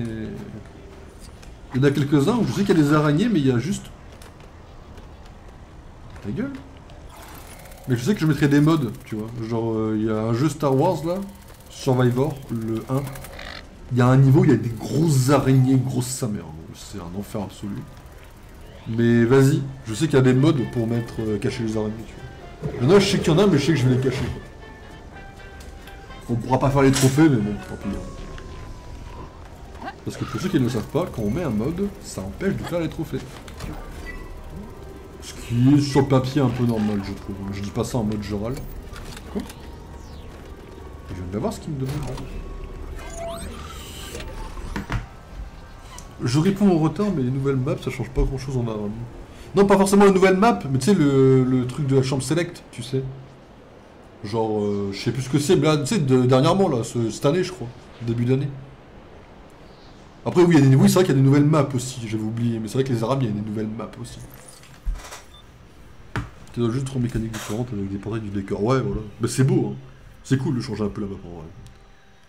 Il y en a quelques-uns où je sais qu'il y a des araignées, mais il y a juste... Ta gueule. Mais je sais que je mettrais des mods, tu vois. Genre, il y a un jeu Star Wars là, Survivor, le 1. Il y a un niveau, il y a des grosses araignées, grosses sa mère. C'est un enfer absolu. Mais vas-y, je sais qu'il y a des mods pour mettre cacher les araignées, tu vois. Il y en a, je sais qu'il y en a, mais je sais que je vais les cacher, quoi. On pourra pas faire les trophées, mais bon, tant pis. Parce que pour ceux qui ne le savent pas, quand on met un mode, ça empêche de faire les trophées. Ce qui est sur le papier un peu normal, je trouve. Je dis pas ça en mode général. Quoi? Je viens de voir ce qu'il me demande. Je réponds au retard, mais les nouvelles maps, ça change pas grand chose en a. Non, pas forcément les nouvelles maps, mais tu sais, le truc de la chambre select, tu sais. Genre, je sais plus ce que c'est, mais là, tu sais, dernièrement, là, cette année, je crois. Début d'année. Après, oui, oui c'est vrai qu'il y a des nouvelles maps aussi, j'avais oublié, mais c'est vrai que les Arabes, il y a des nouvelles maps aussi. Tu as juste 3 mécaniques différentes avec des portraits du décor. Ouais, voilà. Mais c'est beau, hein. C'est cool de changer un peu la map en vrai.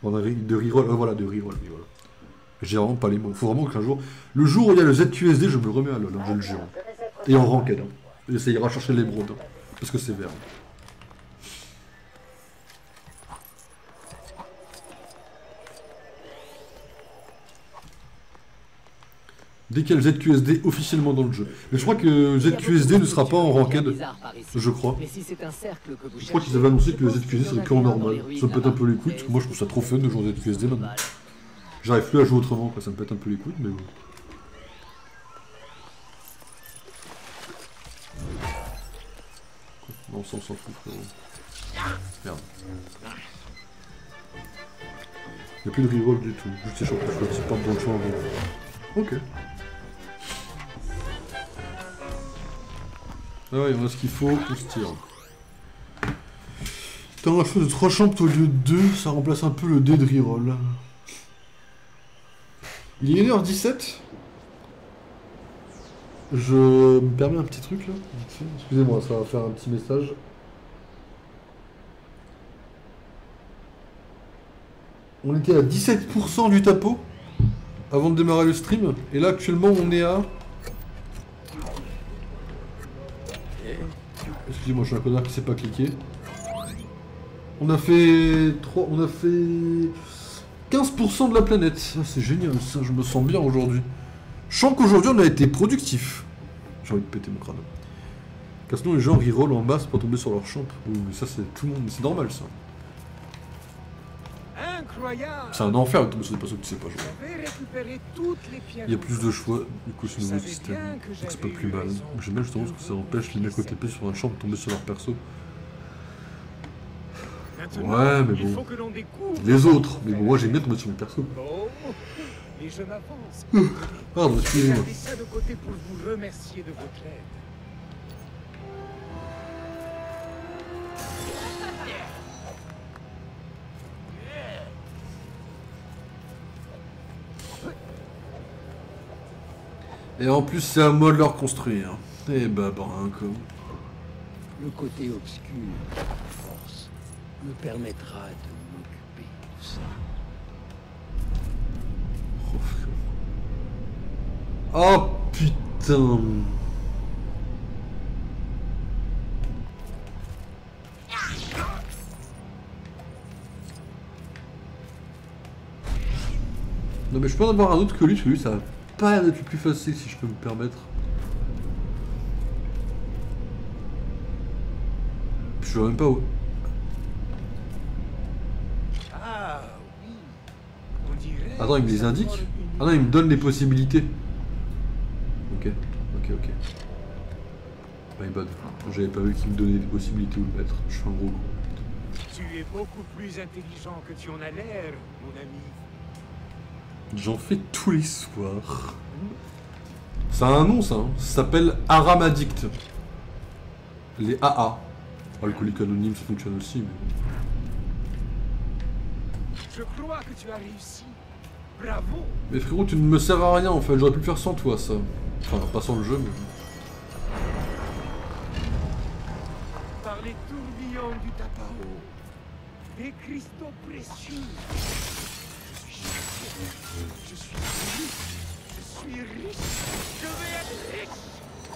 On a de reroll, voilà, de reroll, oui, voilà. J'ai vraiment pas les mots. Faut vraiment qu'un jour. Le jour où il y a le ZQSD, je me remets à LoL, hein, je le jure. Et en ranked. Hein. Et ça ira chercher les brodes. Hein, parce que c'est vert. Dès qu'il y a le ZQSD officiellement dans le jeu. Mais je crois que ZQSD ne sera pas en ranked. Je crois. Je crois qu'ils avaient annoncé que le ZQSD serait que en normal. Ça me pète un peu les couilles, parce que moi je trouve ça trop fun de jouer au ZQSD maintenant. J'arrive plus à jouer autrement, quoi. Ça me pète un peu les couilles, mais bon. Non, ça on s'en fout, frérot. Merde. Il n'y a plus de reroll du tout. Juste les champs pour choisir, c'est pas bon choix avant. Ok. Ah ouais, on a ce qu'il faut, on se tire. T'as un choix de 3 champs au lieu de 2, ça remplace un peu le dé de reroll. Il est 1h17. Je me permets un petit truc là. Excusez-moi, ça va faire un petit message. On était à 17% du tapo avant de démarrer le stream. Et là actuellement on est à... Excusez-moi, je suis un connard qui sait pas cliquer. On a fait 15% de la planète. Ah, c'est génial ça, je me sens bien aujourd'hui. Je sens qu'aujourd'hui on a été productif. J'ai envie de péter mon crâne. Car sinon les gens reroll en masse pour tomber sur leur champ. Oui, mais ça c'est tout le monde, c'est normal ça. C'est un enfer de tomber sur des personnes qui ne savent pas jouer. Il y a plus de choix, du coup c'est un nouveau système. Donc c'est pas plus mal. J'aime bien justement parce que ça empêche les mecs au TP sur un champ de tomber sur leur perso. Ouais, mais bon. Les autres. Mais bon, moi j'aime bien tomber sur mes persos. Pardon, excusez-moi. Et en plus, c'est à moi de leur construire. Et bah, quoi. Le côté obscur de la force me permettra de m'occuper de ça. Oh putain. Non mais je peux en avoir un autre que lui, parce que lui ça va pas être le plus facile si je peux me permettre. Je vois même pas où. Ah oui. On dirait. Attends, il me les indique? Ah non, il me donne les possibilités. Ok. My bad. J'avais pas vu qu'il me donnait des possibilités où le mettre. Je suis un gros con. Tu es beaucoup plus intelligent que tu en as l'air, mon ami. J'en fais tous les soirs. Ça a un nom ça, hein. Ça s'appelle Aram Addict. Les AA. Alcoolique anonyme, ça fonctionne aussi, mais... Je crois que tu as réussi. Bravo. Mais frérot, tu ne me sers à rien en fait, j'aurais pu le faire sans toi ça. Enfin, pas sans le jeu, mais... Par les tourbillons du Tapao, des cristaux précieux. Je suis riche. Je vais être riche.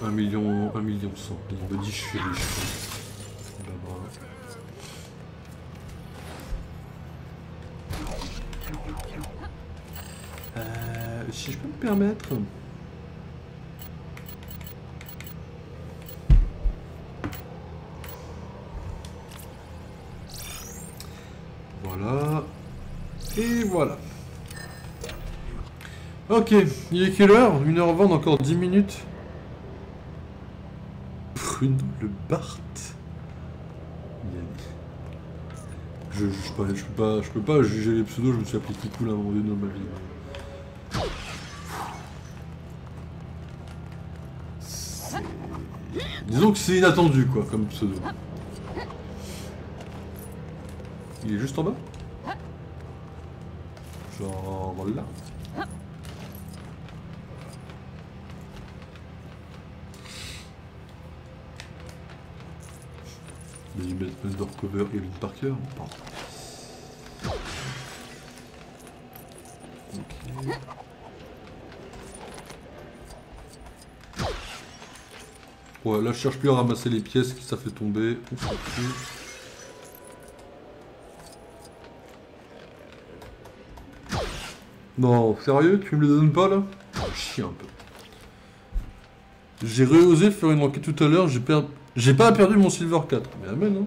1 million 100. Il me dit je suis riche. Si je peux me permettre... Voilà. Et voilà. Ok, il est quelle heure? 1h20, encore 10 minutes. Bruno le Bart. Je peux pas juger les pseudos, je me suis appelé Kikoul à un moment donné dans ma vie. Disons que c'est inattendu, quoi, comme pseudo. Il est juste en bas? Genre là. Mais il met Undercover et Evelyn Parker. Pardon. Ok. Ouais, là je cherche plus à ramasser les pièces qui ça fait tomber. On s'en fout. Non, sérieux, tu me les donnes pas là? Ah, chier un peu. J'ai réosé faire une enquête tout à l'heure, j'ai pas perdu mon Silver 4. Mais amen, hein.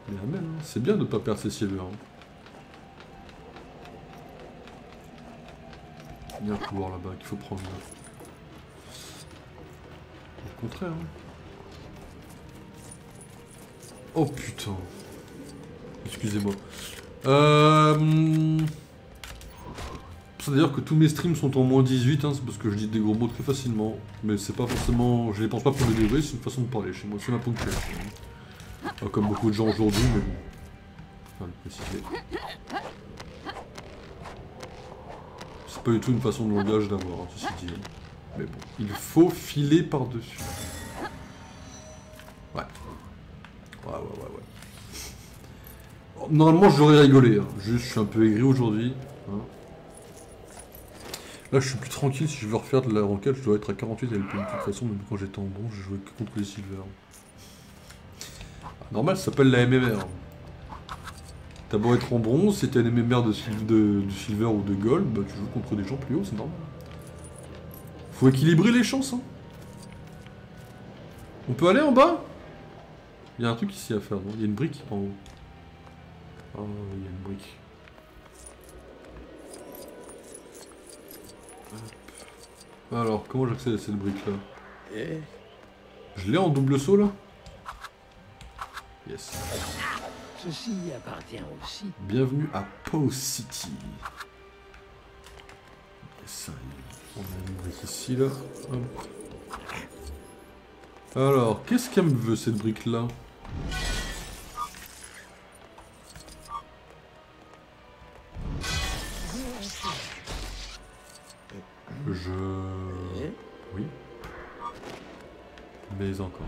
Mais amen, hein. C'est bien de pas perdre ses Silver. Hein. Il y a un pouvoir là-bas qu'il faut prendre. Là. Au contraire. Hein. Oh putain. Excusez-moi. C'est-à-dire que tous mes streams sont en moins 18, hein, c'est parce que je dis des gros mots très facilement. Mais c'est pas forcément... Je les pense pas pour me délivrer, c'est une façon de parler chez moi, c'est ma ponctuation. Comme beaucoup de gens aujourd'hui, mais bon. Enfin, le préciser. C'est pas du tout une façon de langage d'avoir, hein, ceci dit. Mais bon, il faut filer par-dessus. Ouais. Ouais. Normalement, j'aurais rigolé. Hein. Juste, je suis un peu aigri aujourd'hui. Hein. Là, je suis plus tranquille. Si je veux refaire de la requête, je dois être à 48 LP. De toute façon, même quand j'étais en bronze, je jouais que contre les silver. Normal, ça s'appelle la MMR. T'as beau être en bronze, si t'as une MMR de silver ou de gold, bah tu joues contre des gens plus hauts, c'est normal. Faut équilibrer les chances. Hein. On peut aller en bas? Il y a un truc ici à faire, non? Il y a une brique en haut. Oh, il y a une brique. Hop. Alors, comment j'accède à cette brique-là? Je l'ai en double saut, là? Yes. Ceci appartient aussi. Bienvenue à Pau City. Yes, on a une brique ici, là. Hop. Alors, qu'est-ce qu'elle me veut, cette brique-là? Oui. Mais encore.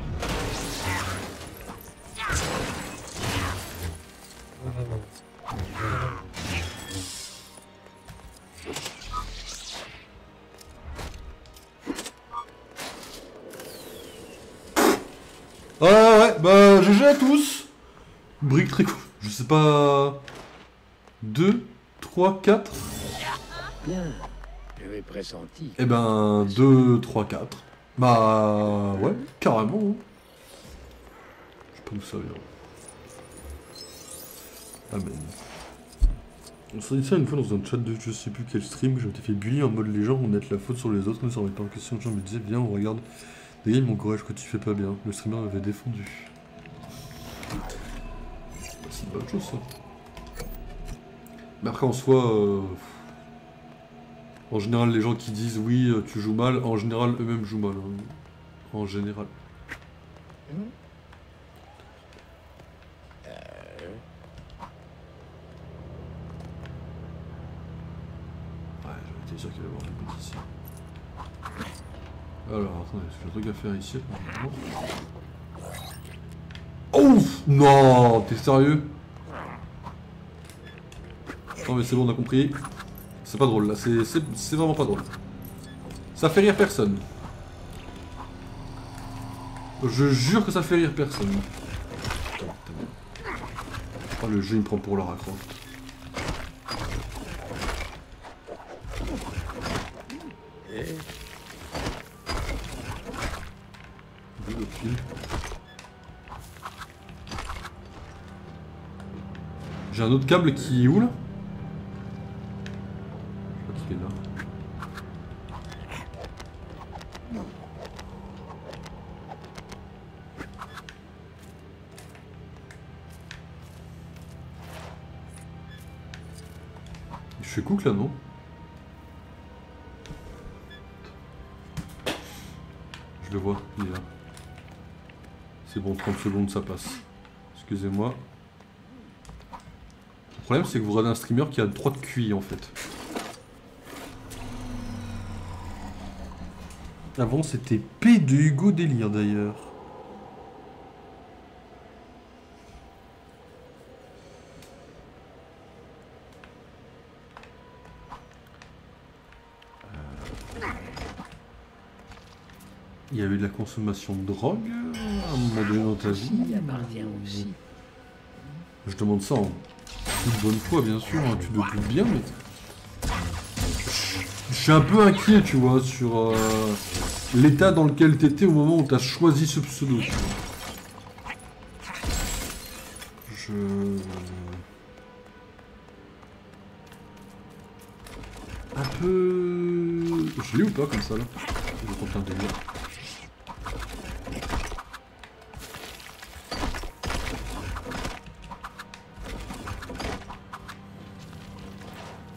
Ouais, bah GG à tous. Brique très cool. Je sais pas... 2, 3, 4. Bien. J'avais pressenti. Eh ben, 2, 3, 4. Bah, ouais, carrément. Hein. Je sais pas d'où ça vient. Amen. On s'est dit ça une fois dans un chat de je sais plus quel stream, que j'avais fait bully en mode les gens vont mettre la faute sur les autres, mais ça remettait en question. Les gens me disaient, viens, on regarde des games, mon courage que tu fais pas bien. Le streamer m'avait défendu. C'est une bonne chose, ça. Mais après, en soi... En général, les gens qui disent oui, tu joues mal, en général, eux-mêmes jouent mal. Hein. En général. Ouais, j'avais été sûr qu'il allait y avoir des trucs ici. Alors, attendez, j'ai un truc à faire ici. Oh non, t'es sérieux? Non mais c'est bon, on a compris. C'est pas drôle là, c'est vraiment pas drôle. Ça fait rire personne. Je jure que ça fait rire personne. Oh le jeu il me prend pour Lara Croft. J'ai un autre câble qui est où là? Je crois qu'il est là. Je fais cook là non? Je le vois, il est là. C'est bon, 30 secondes, ça passe. Excusez-moi. Le problème, c'est que vous regardez un streamer qui a 3 de QI, en fait. Avant, c'était P de Hugo Délire, d'ailleurs. Il y a eu de la consommation de drogue à un moment donné dans ta vie. Je demande ça en toute bonne foi, bien sûr, hein, tu te doutes bien, mais... Je suis un peu inquiet, tu vois, sur l'état dans lequel t'étais au moment où t'as choisi ce pseudo. Un peu... Je l'ai ou pas, comme ça, là? Je compte un délire.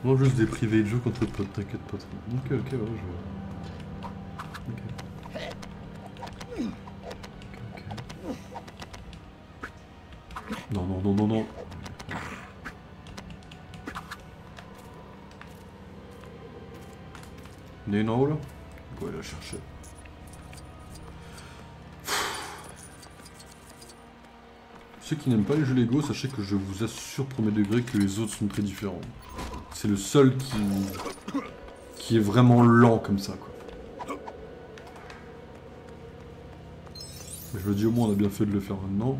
Non, juste des privés de jeu contre potes, t'inquiète pas. Ok, ouais, je vois. Ok. Non. Il y en a une en haut là? On pourrait la chercher. Ceux qui n'aiment pas les jeux Lego, sachez que je vous assure premier degré que les autres sont très différents. C'est le seul qui est vraiment lent comme ça, quoi. Mais je me dis au moins on a bien fait de le faire maintenant.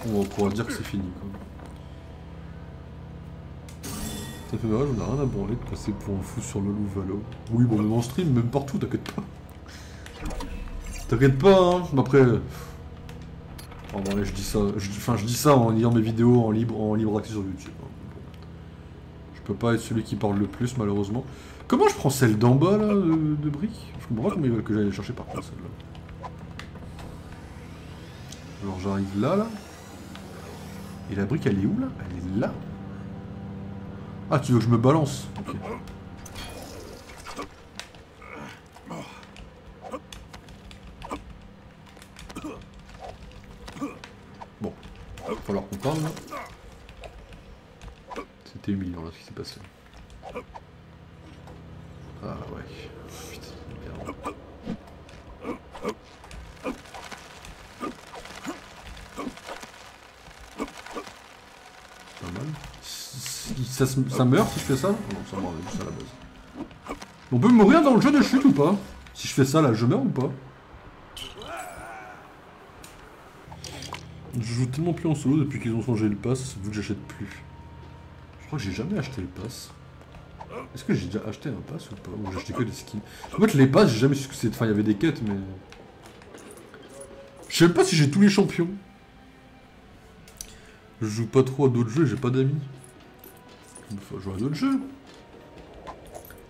On va pouvoir dire que c'est fini, quoi. Ça fait mal, on a rien à branler de passer pour un fou sur le Valo. Oui, bon, même en stream, même partout, t'inquiète pas. T'inquiète pas, hein. Après... Oh, bon, là, je dis ça en lisant mes vidéos en libre accès sur YouTube. Je peux pas être celui qui parle le plus, malheureusement. Comment je prends celle d'en bas, là, de briques? Je comprends pas comment ils veulent que j'aille chercher par contre, celle-là. Alors, j'arrive là. Et la brique, elle est où, là? Elle est là. Ah, tu veux que je me balance? Ok. Bon, il va falloir qu'on parle là. C'était humiliant là ce qui s'est passé. Ah ouais. Putain, merde. Pas mal. Ça meurt si je fais ça? Non, ça meurt juste à la base. On peut mourir dans le jeu de chute ou pas? Si je fais ça là, je meurs ou pas? Je joue tellement plus en solo depuis qu'ils ont changé le pass, vu que j'achète plus. Je crois que j'ai jamais acheté le pass. Est-ce que j'ai déjà acheté un pass ou pas? Ou j'ai acheté que des skins? En fait, les passes, j'ai jamais su que c'était. Enfin, il y avait des quêtes, mais. Je sais même pas si j'ai tous les champions. Je joue pas trop à d'autres jeux, j'ai pas d'amis. Il faut jouer à d'autres jeux.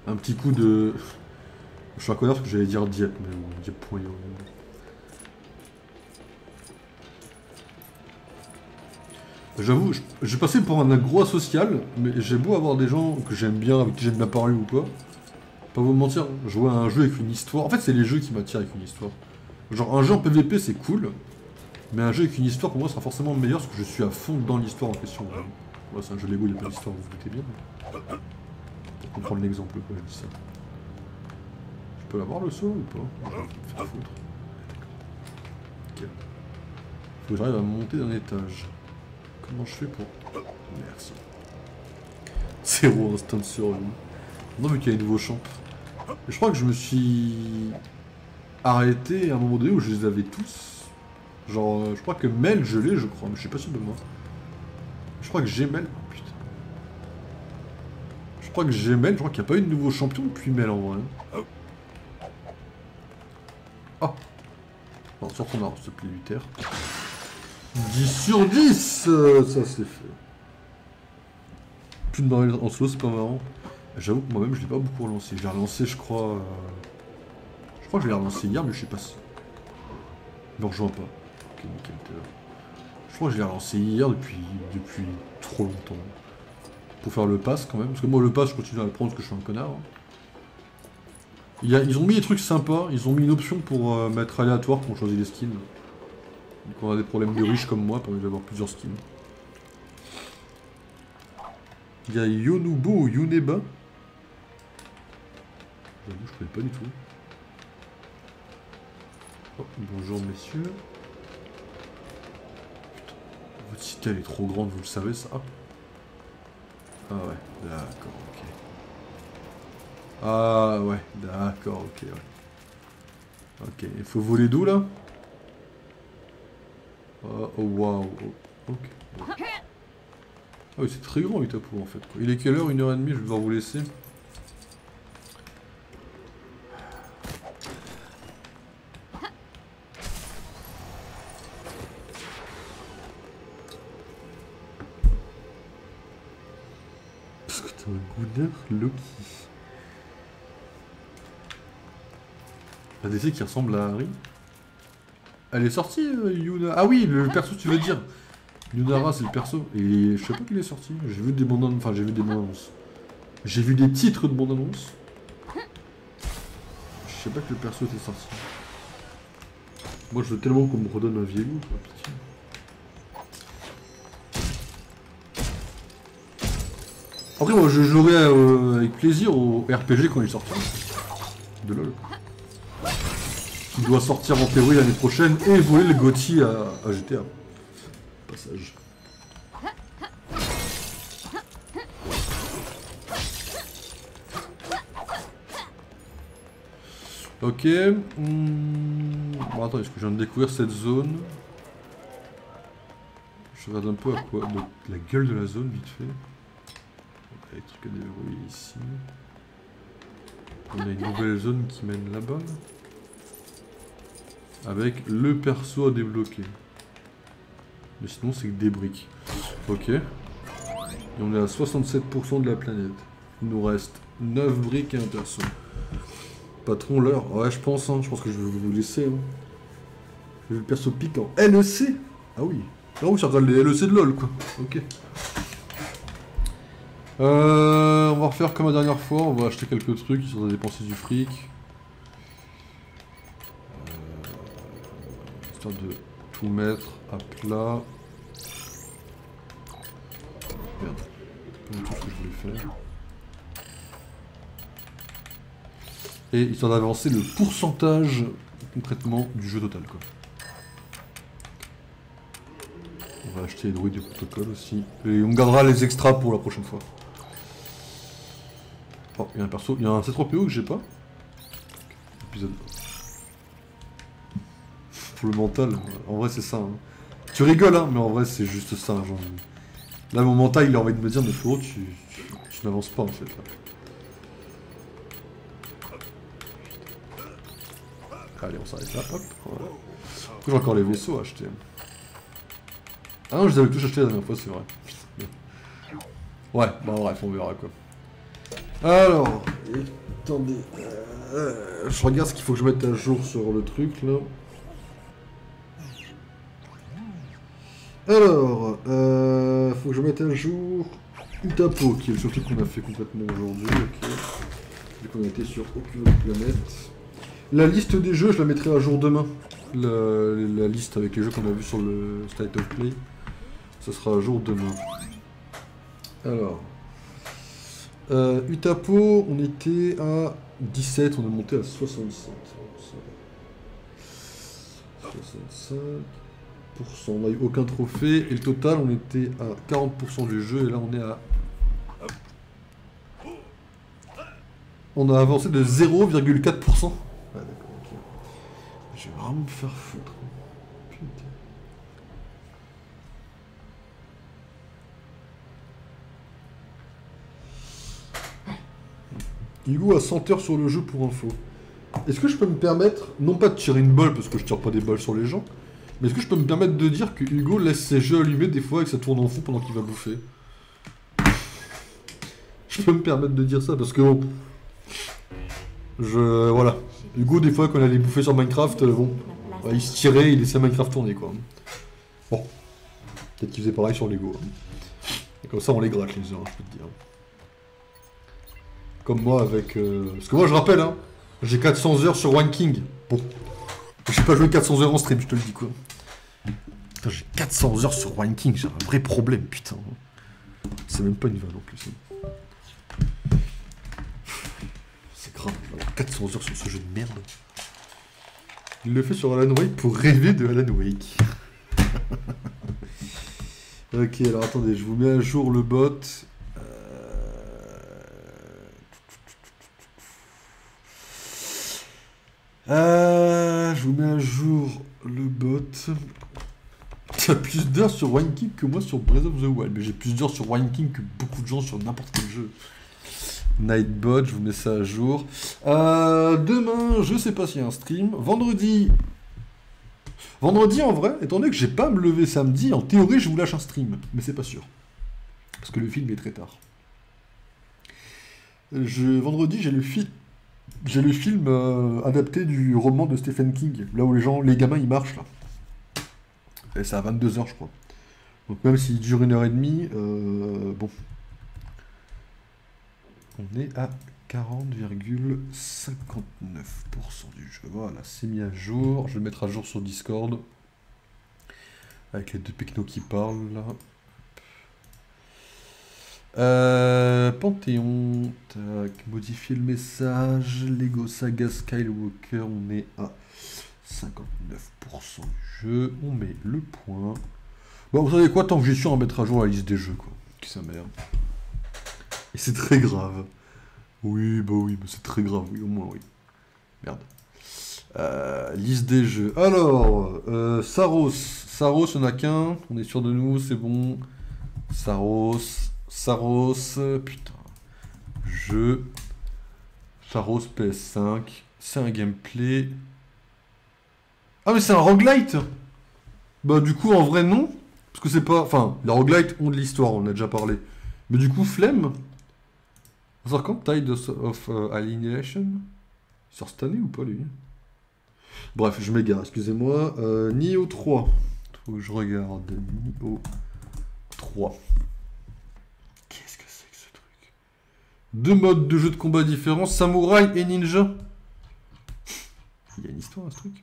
Un petit coup de. Je suis un connard parce que j'allais dire Diep, mais bon, Diep.io. J'avoue, j'ai passé pour un gros asocial, mais j'ai beau avoir des gens que j'aime bien, avec qui j'aime bien parler ou quoi. Pas vous mentir, jouer à un jeu avec une histoire. En fait, c'est les jeux qui m'attirent avec une histoire. Genre, un jeu en PVP, c'est cool, mais un jeu avec une histoire, pour moi, sera forcément meilleur parce que je suis à fond dans l'histoire en question. Ouais, c'est un jeu Lego, il n'y a pas d'histoire, vous vous doutez bien. Pour comprendre l'exemple, quoi, je dis ça. Je peux l'avoir le saut ou pas? Je vais me faire foutre. Ok. Faut que j'arrive à monter d'un étage. Comment je fais pour... Merci. 0 instant survie. Non, vu qu'il y a un nouveau champ. Et je crois que je me suis arrêté à un moment donné où je les avais tous. Genre, je crois que Mel, je l'ai, je crois, mais je suis pas sûr de moi. Je crois que j'ai Mel. Oh, putain. Je crois que j'ai Mel, je crois qu'il n'y a pas eu de nouveau champion depuis Mel en vrai. Ah. Bon, sur ton arbre, s'il te plaît, Luther. 10 sur 10, ça c'est fait. Plus de barils en solo, c'est pas marrant. J'avoue que moi-même je l'ai pas beaucoup relancé. Je l'ai relancé, je crois. Je crois que je l'ai relancé hier, mais je sais pas si. Il me rejoint pas. Ok, nickel, t'es là. Je crois que je l'ai relancé hier depuis trop longtemps. Pour faire le pass quand même. Parce que moi, le pass, je continue à le prendre parce que je suis un connard. Hein. Ils ont mis des trucs sympas, ils ont mis une option pour mettre aléatoire quand on choisit les skins. Donc on a des problèmes de riches comme moi, permet d'avoir plusieurs skins. Il y a Yonubo ou Yuneba. J'avoue, je connais pas du tout. Oh, bonjour messieurs. Putain, votre cité elle est trop grande, vous le savez ça. Ah ouais, d'accord, ok. Ah ouais, d'accord, ok, ouais. Ok, il faut voler d'où là? Oh waouh, ok. Ah oui, c'est très grand Utapo en fait. Quoi. Il est quelle heure? 1h30, je vais devoir vous laisser. Parce que t'as un goût Loki. La DC qui ressemble à Harry. Elle est sortie, Yuna. Ah oui, le perso, tu veux dire. Yunara, c'est le perso. Et je sais pas qu'il est sorti. J'ai vu des bandes annonces. Enfin, j'ai vu des bandes annonces. J'ai vu des titres de bandes annonces. Je sais pas que le perso était sorti. Moi, je veux tellement qu'on me redonne un vieil goût, quoi. Pitié. Après, moi, je jouerai avec plaisir au RPG quand il sortira. De LoL. Qui doit sortir en théorie l'année prochaine et voler le GOTY à GTA. Passage. Ok. Bon, attends, est-ce que je viens de découvrir cette zone? Je regarde un peu à quoi. Donc, la gueule de la zone, vite fait. Ok, les trucs à déverrouiller ici. On a une nouvelle zone qui mène là-bas. Avec le perso à débloquer. Mais sinon, c'est que des briques. Ok. Et on est à 67% de la planète. Il nous reste 9 briques et un perso. Patron, l'heure. Ouais, je pense. Hein. Je pense que je vais vous laisser. Hein. Le perso piquant. LEC. Ah oui. Ah oui, ça regarde les LEC de LoL, quoi. Ok. On va refaire comme la dernière fois. On va acheter quelques trucs histoire de dépenser du fric. Histoire de tout mettre à plat. Merde. C'est pas du tout ce que je voulais faire. Et histoire d'avancer le pourcentage concrètement du jeu total, quoi. On va acheter les druides du protocole aussi. Et on gardera les extras pour la prochaine fois. Oh, il y a un perso, il y a un C3PO que j'ai pas. Épisode. Pour le mental, en vrai c'est ça. Hein. Tu rigoles, hein, mais en vrai c'est juste ça. Genre... Là mon mental il a envie de me dire, mais frérot, tu n'avances pas en fait. Là. Allez, on s'arrête là, hop. Voilà. J'ai encore les vaisseaux à acheter. Ah non, je les avais tous achetés la dernière fois, c'est vrai. Ouais, bah bref, on verra quoi. Alors, attendez. Je regarde ce qu'il faut que je mette à jour sur le truc là. Alors, faut que je mette à jour Utapo, qui est le seul truc qu'on a fait complètement aujourd'hui. Ok. Vu qu'on a été sur aucune autre planète. La liste des jeux, je la mettrai à jour demain. La liste avec les jeux qu'on a vu sur le State of Play. Ça sera à jour demain. Alors. Utapo, on était à 17, on est monté à 67. 65%, on n'a eu aucun trophée. Et le total, on était à 40% du jeu. Et là, on est à... On a avancé de 0,4%. Ah d'accord, ok. Je vais vraiment me faire foutre. Putain. Hugo a 100 heures sur le jeu pour info. Est-ce que je peux me permettre, non pas de tirer une balle parce que je tire pas des balles sur les gens, mais est-ce que je peux me permettre de dire que Hugo laisse ses jeux allumés des fois et que ça tourne en fou pendant qu'il va bouffer? Je peux me permettre de dire ça parce que bon... Voilà. Hugo, des fois, quand il allait bouffer sur Minecraft, bon... Ouais, il se tirait, il laissait Minecraft tourner, quoi. Bon. Peut-être qu'il faisait pareil sur Lego. Et comme ça, on les gratte, les heures, je peux te dire. Comme moi avec... Parce que moi, je rappelle, hein, J'ai 400 heures sur One King. Bon. J'ai pas joué 400 heures en stream, je te le dis quoi. Putain, j'ai 400 heures sur One King, j'ai un vrai problème, putain. C'est même pas une vanne en plus. C'est grave, j'ai avoir 400 heures sur ce jeu de merde. Il le fait sur Alan Wake pour rêver de Alan Wake. Ok, alors attendez, je vous mets à jour le bot. Je vous mets à jour le bot. Tu as plus d'heures sur One King que moi sur Breath of the Wild. Mais j'ai plus d'heures sur One King que beaucoup de gens sur n'importe quel jeu. Nightbot, je vous mets ça à jour. Demain, je sais pas s'il y a un stream. Vendredi, en vrai, étant donné que j'ai pas à me lever samedi, en théorie, je vous lâche un stream. Mais c'est pas sûr. Parce que le film est très tard. Vendredi, j'ai le film adapté du roman de Stephen King. Là où les gamins, ils marchent, là. Et c'est à 22h, je crois. Donc même s'il dure 1h30, bon. On est à 40,59% du jeu. Voilà, c'est mis à jour. Je vais le mettre à jour sur Discord. Avec les deux pecnos qui parlent, là. Panthéon. Tac, modifier le message. Lego Saga Skywalker, on est à 59% du jeu. On met le point. Bon, vous savez quoi, tant que j'y suis, on va mettre à jour la liste des jeux, quoi. Qui sa mère. Et c'est très grave. Oui, bah oui, mais c'est très grave, oui, au moins, oui. Merde. Liste des jeux. Alors, Saros. Saros, il n'y en a qu'un. On est sûr de nous, c'est bon. Saros. Putain. Jeu. Saros PS5. C'est un gameplay. Ah, mais c'est un roguelite! Bah, du coup, en vrai, non. Parce que c'est pas. Enfin, les roguelites ont de l'histoire, on en a déjà parlé. Mais du coup, flemme. On sort quand Tide of Alienation? Il sort cette année ou pas, lui? Bref, je m'égare, excusez-moi. Nioh 3. Faut que je regarde. Nioh 3. Qu'est-ce que c'est que ce truc? Deux modes de jeu de combat différents, samouraï et ninja. Il y a une histoire à ce truc.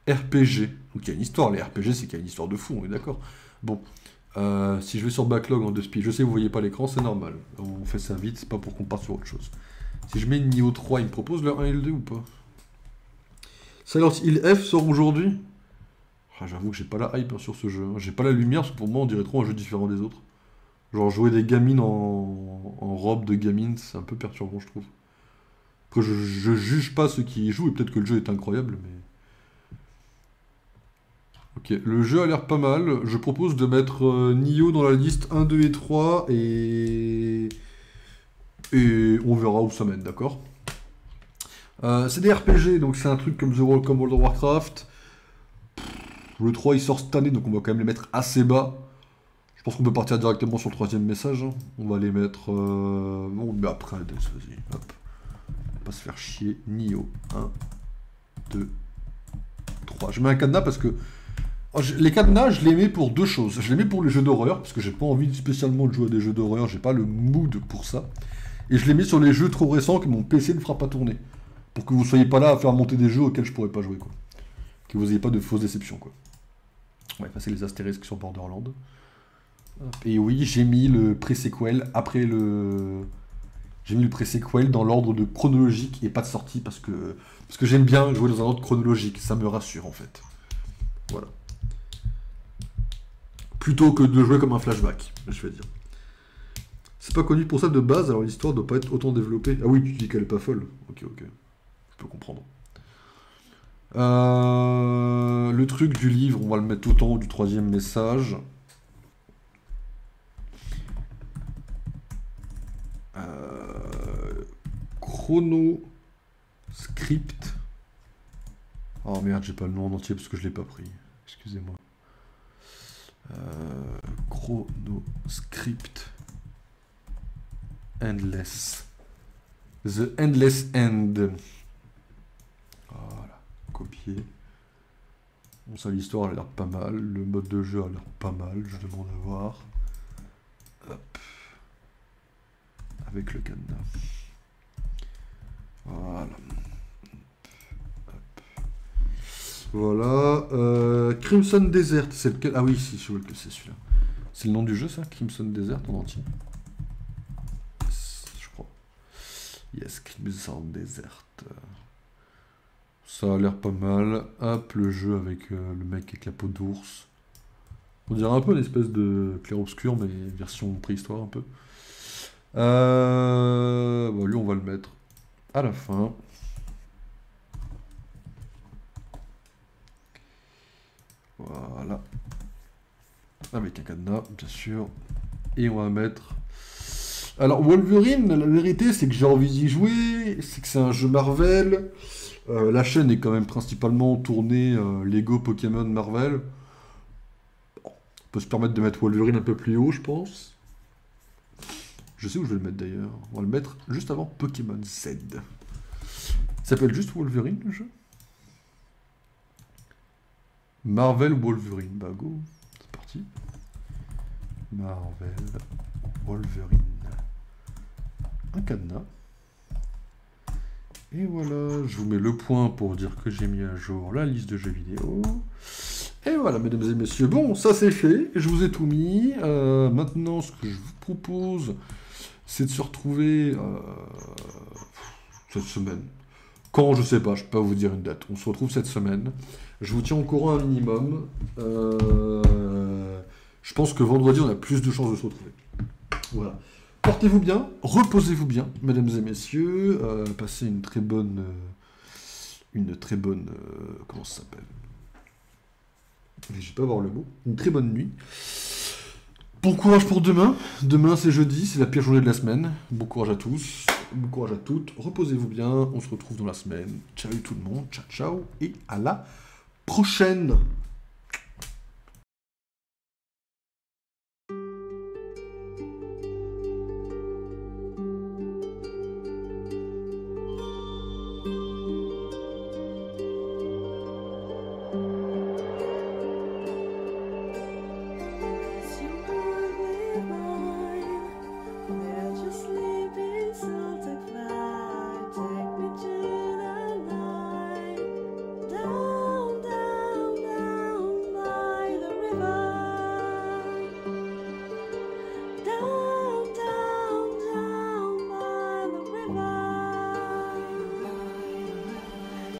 RPG. Donc il y a une histoire, les RPG c'est qu'il y a une histoire de fou, on est d'accord. Bon, si je vais sur Backlog en 2 speed, je sais que vous voyez pas l'écran, c'est normal. On fait ça vite, c'est pas pour qu'on parte sur autre chose. Si je mets Nioh 3, il me propose le 1 et le 2 ou pas? Silent Hill F sort aujourd'hui. Ah, j'avoue que j'ai pas la hype hein, sur ce jeu. J'ai pas la lumière, parce que pour moi on dirait trop un jeu différent des autres. Genre jouer des gamines en robe de gamine, c'est un peu perturbant je trouve. Après je juge pas ceux qui y jouent, et peut-être que le jeu est incroyable, mais... Ok, le jeu a l'air pas mal. Je propose de mettre Nioh dans la liste 1, 2 et 3 et on verra où ça mène, d'accord? C'est des RPG, donc c'est un truc comme World of Warcraft. Le 3 il sort cette année, donc on va quand même les mettre assez bas. Je pense qu'on peut partir directement sur le troisième message. Hein. On va les mettre... Bon, mais après, vas-y, hop. On va pas se faire chier. Nioh, 1, 2, 3. Je mets un cadenas parce que... Les cadenas, je les mets pour deux choses. Je les mets pour les jeux d'horreur, parce que j'ai pas envie spécialement de jouer à des jeux d'horreur, j'ai pas le mood pour ça. Et je les mets sur les jeux trop récents que mon PC ne fera pas tourner. Pour que vous soyez pas là à faire monter des jeux auxquels je pourrais pas jouer, quoi. Que vous ayez pas de fausses déceptions, quoi. Ouais, passer les astérisques sur Borderlands. Et oui, j'ai mis le pré-sequel après le... J'ai mis le pré-sequel dans l'ordre de chronologique et pas de sortie, parce que j'aime bien jouer dans un ordre chronologique, ça me rassure, en fait. Voilà. Plutôt que de jouer comme un flashback, je vais dire. C'est pas connu pour ça de base, alors l'histoire doit pas être autant développée. Ah oui, tu dis qu'elle est pas folle. Ok, je peux comprendre. Le truc du livre, on va le mettre tout en haut du troisième message. Chrono Script. Oh merde, j'ai pas le nom en entier parce que je l'ai pas pris. Excusez-moi. Chrono Script Endless. The Endless End. Voilà, copier. Bon, ça, l'histoire a l'air pas mal. Le mode de jeu a l'air pas mal. Je demande à voir. Hop. avec le cadenas. Voilà. Voilà. Crimson Desert, c'est lequel? Ah oui, si, je vois que c'est celui-là. C'est le nom du jeu, ça? Crimson Desert en entier? Yes, je crois. Yes, Crimson Desert. Ça a l'air pas mal. Hop, le jeu avec le mec avec la peau d'ours. On dirait un peu une espèce de clair-obscur, mais version préhistoire un peu. Bon, lui, on va le mettre à la fin. Voilà. Avec un cadenas, bien sûr. Et on va mettre... Alors, Wolverine, la vérité, c'est que j'ai envie d'y jouer. C'est que c'est un jeu Marvel. La chaîne est quand même principalement tournée Lego, Pokémon, Marvel. Bon, on peut se permettre de mettre Wolverine un peu plus haut, je pense. Je sais où je vais le mettre d'ailleurs. On va le mettre juste avant Pokémon Z. Ça s'appelle juste Wolverine, le jeu? Marvel Wolverine. Bah go, c'est parti. Marvel Wolverine. Un cadenas. Et voilà, je vous mets le point pour dire que j'ai mis à jour la liste de jeux vidéo. Et voilà, mesdames et messieurs, bon, ça c'est fait, je vous ai tout mis. Maintenant, ce que je vous propose, c'est de se retrouver cette semaine. Quand, je sais pas, je peux pas vous dire une date. On se retrouve cette semaine. Je vous tiens au courant un minimum. Je pense que vendredi, on a plus de chances de se retrouver. Voilà. Portez-vous bien, reposez-vous bien, mesdames et messieurs. Passez une très bonne... comment ça s'appelle? Je vais pas avoir le mot. Une très bonne nuit. Bon courage pour demain. Demain, c'est jeudi, c'est la pire journée de la semaine. Bon courage à tous, bon courage à toutes. Reposez-vous bien, on se retrouve dans la semaine. Ciao tout le monde, ciao ciao, et à la prochaine.